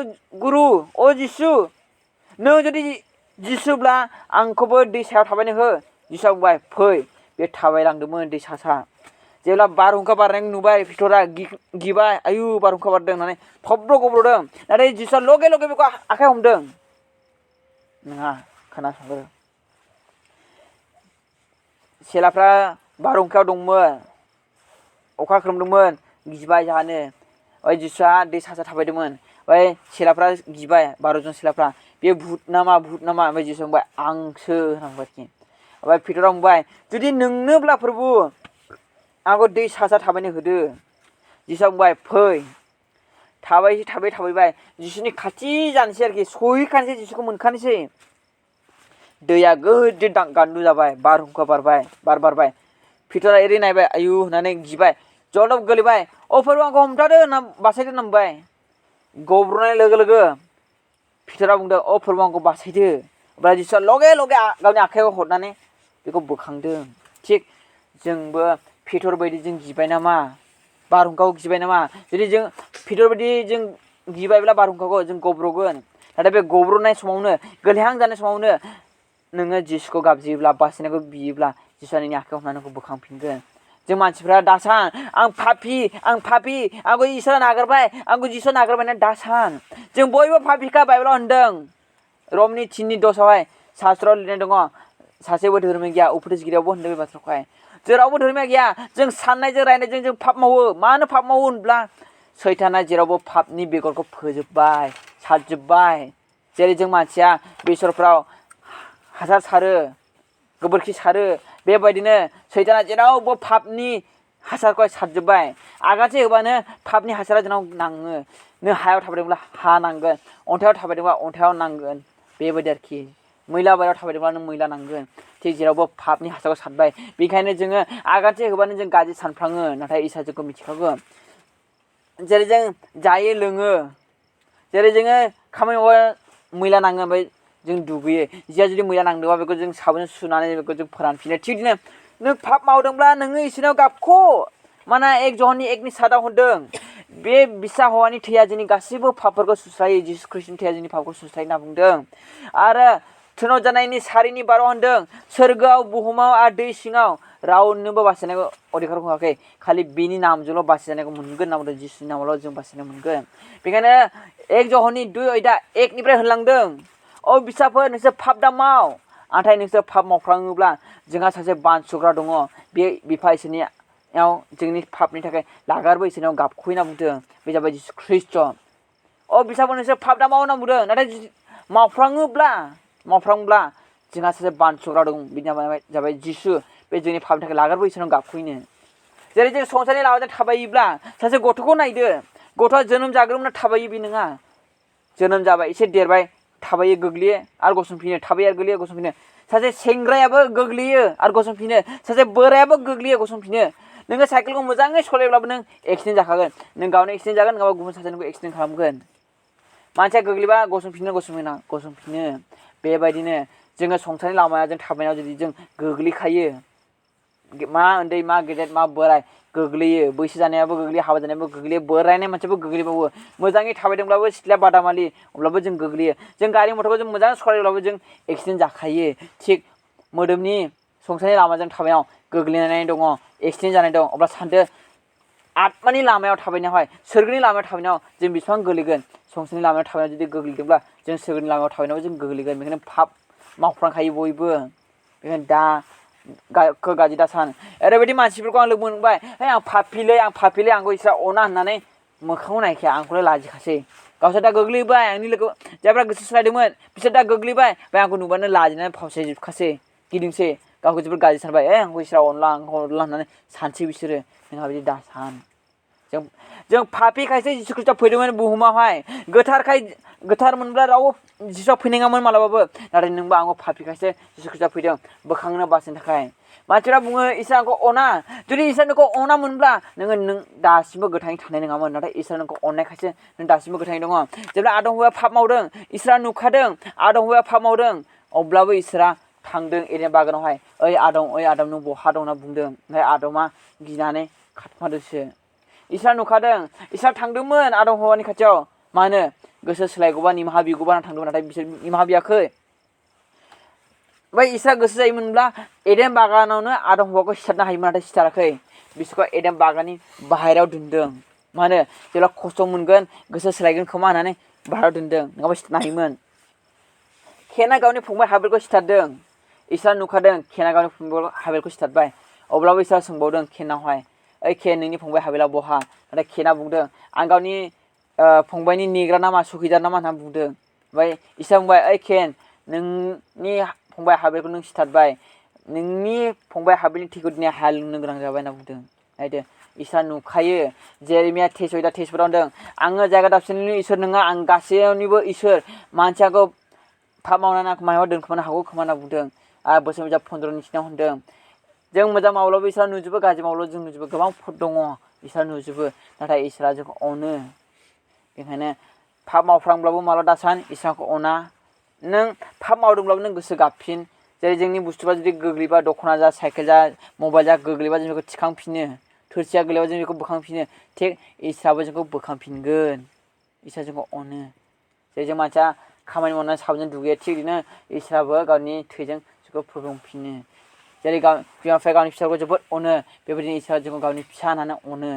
गुरु अ जिसु नों जुदि जिसुब्ला आंखौबो दै सायाव थाबायनो हो जिसुआ बुंबाय फै बे थाबायलांदोंमोन दै सा जेब्ला बारहुंखा बारनाय नुबाय पिटरा गिबाय आयु बारहुंखा बारदों होननानै थब्र' गब्र'दों नाथाय जिसुआ लगे लगे बेखौ आखाइ हमदों नङा खोनासंगोर सेलाफ्रा बारहुंखायाव दंमोन अखा खोरोमदोंमोन गिबाय जानो ओमफ्राय जिसुआ दै सा थाबायदोंमोन ओमफ्राय सेलाफ्रा गिबाय 12 जन सेलाफ्रा बे भुत नामा ओमफ्राय जिसुआ बुंबाय आंसो होनबाय ओमफ्राय पिटरा बुंबाय जुदि नोंनोब्ला प्रभु आंखौ दै सा थाबायनो होदो जिसुआ बुंबाय फै थाबायबाय जिसुनि खाथि जानोसै आरोखि सहैखानोसै जिसुखौ मोनखानोसै दैया गिदिर गान्दु जाबाय बारहुंखा बारबाय पिटरा एरै नायबाय आयु होननानै गिबाय जलदब गोलैबाय अ प्रभु आंखौ हमथादो होनना बासायदो होनना बुंबाय गब्र'नाय लोगो लोगो पिटरा बुंदों अ प्रभु आंखौ बासायदो अब्ला जिसुआ लगे लगे गावनि आखाइयाव हरनानै बेखौ बोखांदों थिग जोंबो पिटर बायदि जों गिबाय नामा बारहुंखाखौ गिबाय नामा जुदि जों पिटर बायदि जों गिबायब्ला बारहुंखाखौ जों गब्र'गोन नाथाय बे गब्र'नाय समावनो गोलैहां जानाय समावनो नोङो जिसुखौ गाबज्रियोब्ला बासायनायखौ बियोब्ला जिसुआ नोंनि आखाइयाव हमनानै नोंखौ बोखांफिनगोन जों मानसिफ्रा दासान आं पापि आंखौ इसोरा नागारबाय आंखौ जिसुआ नागारबाय होननानै दासान जों बयबो पापिखा बाइबेलाव होनदों रमनि 3:10 शास्त्रआव लिरनाय दङ सासेबो धोरोमि गैया उपदेशगिरियावबो होनदों बे बाथ्राखौहाय जेरावबो धोरोमिया गैया जों साननायजों रायनायजों जों पाप मावो मानो पाप मावो होनब्ला सैताना जेरावबो पापनि बेगरखौ फोजोबबाय सारजोबबाय जेरै जों मानसिया बेसरफ्राव हासार सारो गोबोरखि सारो बेबायदिनो सैताना जेरावबो पापनि हासारखौ सारजोबबाय आगानसे होबानो पापनि हासारा जोंनाव नाङो नों हायाव थाबायदोंब्ला हा नांगोन अन्थाइयाव थाबायदोंब्ला अन्थाइयाव नांगोन बेबायदि आरोखि मैला बारियाव थाबायदोंब्ला नों मैला नांगोन थिग जेरावबो पापनि हासारखौ सारबाय बेनिखायनो जोङो आगानसे होबानो जों गाज्रि सानफ्लाङो नाथाय इसोरा जोंखौ मिथिखागौ जेरै जों जायो लोङो जेरै जोङो खामानि मावो मैला नाङो ओमफ्राय जों दुगैयो जिया जुदि मैला नांदोंबा बेखौ जों साबोन सुनानै बेखौ जों फोरानफिनो थिग बिदिनो नों पाप मावदोंब्ला नोङो इसोरनाव गाबख' मानोना 1 जहननि 1:7 होनदों बे बिसा हौवानि थैया जोंनि गासैबो पापफोरखौ सुस्रायो जिसु ख्रिस्टनि थैया जोंनि पापखौ सुस्रायो होनना बुंदों आरो सोनाव जानायनि सारिनि बाराव होनदों सोरगोआव बुहुमाव आरो दै सिङाव रावनोबो बासिनायखौ अधिकार होआखै खालि बिनि नामजोंल' बासिजानायखौ मोनगोन होनना बुंदों जिसुनि नामावल' जों बासिनो मोनगोन बेखायनो 1 जहननि 2:1 होनलांदों अ बिसाफोर नोंसोर पाप दामाव नाथाय नोंसोर पाप मावफ्लाङोब्ला जोंहा सासे बानस'ग्रा दङ बे बिफा इसोरनियाव जोंनि पापनि थाखाय लागारबो इसोरनियाव गाबख'यो होनना बुंदों बे जाबाय जिसु ख्रीष्ट अ बिसाफोर नोंसोर पाप दामाव होनना बुंदों नाथाय मावफ्लाङोब्ला जोंहा सासे बानस'ग्रा दं बिनि नामा जाबाय जिसु बे जोंनि पापनि थाखाय लागारबो इसोरनाव गाबख'योनो जेरै जों संसारनि लामाजों थाबायोब्ला सासे गथ'खौ नायदो गथ'आ जोनोम जाग्रोमोना थाबायो बे नङा जोनोम जाबाय एसे देरबाय थाबायो गोग्लैयो आरो गसंफिनो थाबायो आरो गोग्लैयो गसंफिनो सासे सेंग्रायाबो गोग्लैयो आरो गसंफिनो सासे बोरायाबो गोग्लैयो गसंफिनो नोङो साइकेलखौ मोजाङै सालायोब्लाबो नों एक्सिडेन्ट जाखागोन नों गावनो एक्सिडेन्ट जागोन नङाबा गुबुन सासेनिखौ एक्सिडेन्ट खालामगोन मानसिया गोग्लैबा गसंफिनो बेबायदिनो जोङो संसारनि लामाजों थाबायनायाव जुदि जों गोग्लैखायो मा उन्दै मा गेदेर मा बोराय गोग्लैयो बैसो जानायाबो गोग्लैयो हाबा जानायाबो गोग्लैयो बोरायनाय मानसियाबो गोग्लैबावो मोजाङै थाबायदोंब्लाबो सिथ्लाया बादामालि अब्लाबो जों गोग्लैयो जों गारि मथरखौ जों मोजां सालायोब्लाबो जों एक्सिडेन्ट जाखायो थिग मोदोमनि संसारनि लामाजों थाबायनायाव गोग्लैनाय दङ एक्सिडेन्ट जानाय दं अब्ला सानदो आत्मानि लामायाव थाबायनायावहाय सोरगोनि लामायाव थाबायनायाव जों बेसेबां गोग्लैगोन संसारनि लामायाव थाबायनायाव जुदि गोग्लैदोंब्ला जों सोरगोनि लामायाव थाबायनायाव जों गोग्लैगोन बेखायनो पाप मावफ्रांखायो बयबो बेखायनो दा गाज्रि दा सान ओरैबायदि मानसिफोरखौ आं लोगो मोनबाय है आं पापिलै आंखौ इसोरा अना होननानै मोखाङाव नायखाया आंखौलाय लाजिखासै गावसोर दा गोग्लैबाय आंनि लोगो जायफ्रा गोसो सोलायदोंमोन बिसोर दा गोग्लैबाय ओमफ्राय आंखौ नुबानो लाजिनानै फावसायजोबखासै गिदिंसै गावखौ जोबोर गाज्रि सानबाय आंखौ इसोरा अनला होननानै सानसै बिसोरो नोंहा बिदि दा सान जों पापिखायसो जिसु ख्रीष्टआ फैदोंमोन बुहुमावहाय गोथार मोनब्ला रावबो जिसुआ फैनाङामोन मालाबाबो नाथाय नोंबो आंखौ पापिखायसो जिसु ख्रीष्टआ फैदों बोखांनो बासिनो थाखाय मानसिफ्रा बुङो इसोरा आंखौ अना जुदि इसोरा नोंखौ अना मोनब्ला नों दासिमबो गोथाङै थानाय नङामोन नाथाय इसोरा नोंखौ अननायखायसो नों दासिमबो गोथाङै दङ जेब्ला आदम हौवाया पाप मावदों इसोरा नुखादों आदम हौवाया पाप मावदों अब्लाबो इसोरा थांदों एडेन बागानावहाय ओइ आदम नों बहा दं होनना बुंदों ओमफ्राय आदमा गिनानै खारखोमादोंसो इसोरा नुखादों इसोरा थांदोंमोन आदम हौवानि खाथियाव मानो गोसो सोलायगौबा निमाहा बिगौबा थांदोंमोन नाथाय बिसोर निमाहा बियाखै ओमफ्राय इसोरा गोसो जायोमोनब्ला एडेन बागानावनो आदम हौवाखौ सिथारनो हायोमोन नाथाय सिथाराखै बिसोरखौ एडेन बागाननि बाहेरायाव दोनदों मानो जेब्ला खस्थ' मोनगोन गोसो सोलायगोन खोमा होननानै बाहेरायाव दोनदों नङाबा सिथारनो हायोमोन केना गावनि फंबाय हाबेलखौ सिथारदों इसोरा नुखादों केना गावनि फंबाय हाबेलखौ सिथारबाय अब्लाबो इसोरा सोंबावदों केनावहाय ओइ केन नोंनि फंबाय हाबेला बहा नाथाय केना बुंदों आं गावनि फंबायनि नेग्रा नामा सुखिदार नामा होनना बुंदों ओमफ्राय इसोरा बुंबाय ओइ केन नोंनि फंबाय हाबेलखौ नों सिथारबाय नोंनि फंबाय हाबेलनि थैखौ दिनै हाया लोंनो गोनां जाबाय होनना बुंदों नायदो इसोरा नुखायो जेरेमिया 23:23 होनदों आङो जायगा दाबसेनि इसोर नङा आं गासैनिबो इसोर मानसियाखौ पाप मावनानै आंखौ मायाव दोनखोमानो हागौ खोमा होनना बुंदों आरो बोसोर 15 सिगाङाव होनदों जों मोजां मावब्लाबो इसोरा नुजोबो गाज्रि मावब्लाबो जों नुजोबो गोबां फट दङ इसोरा नुजोबो नाथाय इसोरा जोंखौ अनो बेखायनो पाप मावफ्रांब्लाबो माब्ला दासान इसोरखौ अना नों पाप मावदोंब्लाबो नों गोसो गाबफिन जेरै जोंनि बुस्थुआ जुदि गोग्लैबा दख'ना जा साइकेल जा मबाइल जा गोग्लैबा जों बेखौ थिखांफिनो थोरसिया गोग्लैबा जों बेखौ बोखांफिनो थिग इसोराबो जोंखौ बोखांफिनगोन इसोरा जोंखौ अनो जेरै जों मानसिया खामानि मावनानै साबोनजों दुगैयो थिग बिदिनो इसोराबो गावनि थैजों जोंखौ फोरोंफिनो जेरै बिमा बिफाया गावनि फिसाखौ जोबोद अनो बेबायदिनो इसोरा जोंखौ गावनि फिसा होननानै अनो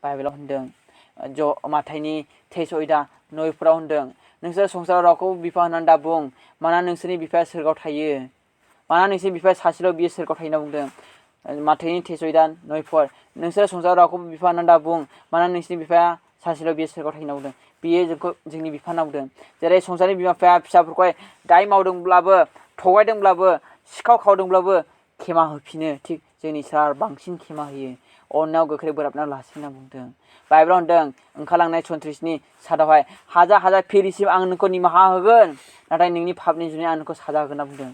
बाइबेलाव होनदों माथाइनि 23:9 होनदों नोंसोर संसाराव रावखौ बिफा होननानै दा बुं मानोना नोंसोरनि बिफाया सोरगोआव थायो मानोना नोंसोरनि बिफाया सासेल' बियो सोरगोआव थायो होनना बुंदों माथाइनि 23:9 नोंसोर संसाराव रावखौ बिफा होननानै दा बुं मानोना नोंसोरनि बिफाया सासेल' बियो सोरगोआव थायो होनना बुंदों बियो जोंखौ जोंनि बिफा होनना बुंदों जेरै संसारनि बिमा बिफाया फिसाफोरखौहाय दाय मावदोंब्लाबो थगायदोंब्लाबो सिखाव खावदोंब्लाबो खेमा होफिनो थिग जोंनि इसोरा बांसिन खेमा होयो अननायाव गोख्रै बोराबनायाव लासै होनना बुंदों बाइबेलाव होनदों ओंखारलांनाय 34नि सादावहाय हाजार फिरिसिम आं नोंखौ निमाहा होगोन नाथाय नोंनि पापनि जुनै आं नोंखौ साजा होगोन होनना बुंदों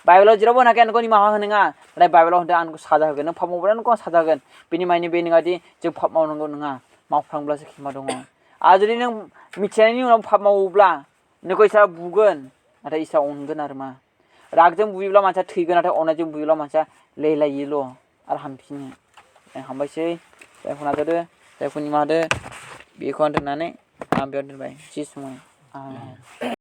बाइबेलाव जेरावबो होनाखै आं नोंखौ निमाहा होनोङा नाथाय बाइबेलाव होनदों आं नोंखौ साजा होगोन नों पाप मावब्ला नोंखौ आं साजा होगोन बेनि माने बे नङादि जों पाप मावनांगौ नङा मावफ्लांब्लासो खेमा दङ आरो जुदि नों मिथिनायनि उनाव पाप मावोब्ला नोंखौ इसोरा बुगोन नाथाय इसोरा अनगोन आरो मा रागजों बुयोब्ला मानसिया थैगोन नाथाय अननायजों बुयोब्ला मानसिया लेलायोल' आरो हामफिनो हामबायसै जायखौ नाजादो जायखौ निमाहा होदो बेखौ आं दोननानै आं बेयाव दोनबाय जिसुमुं आमेन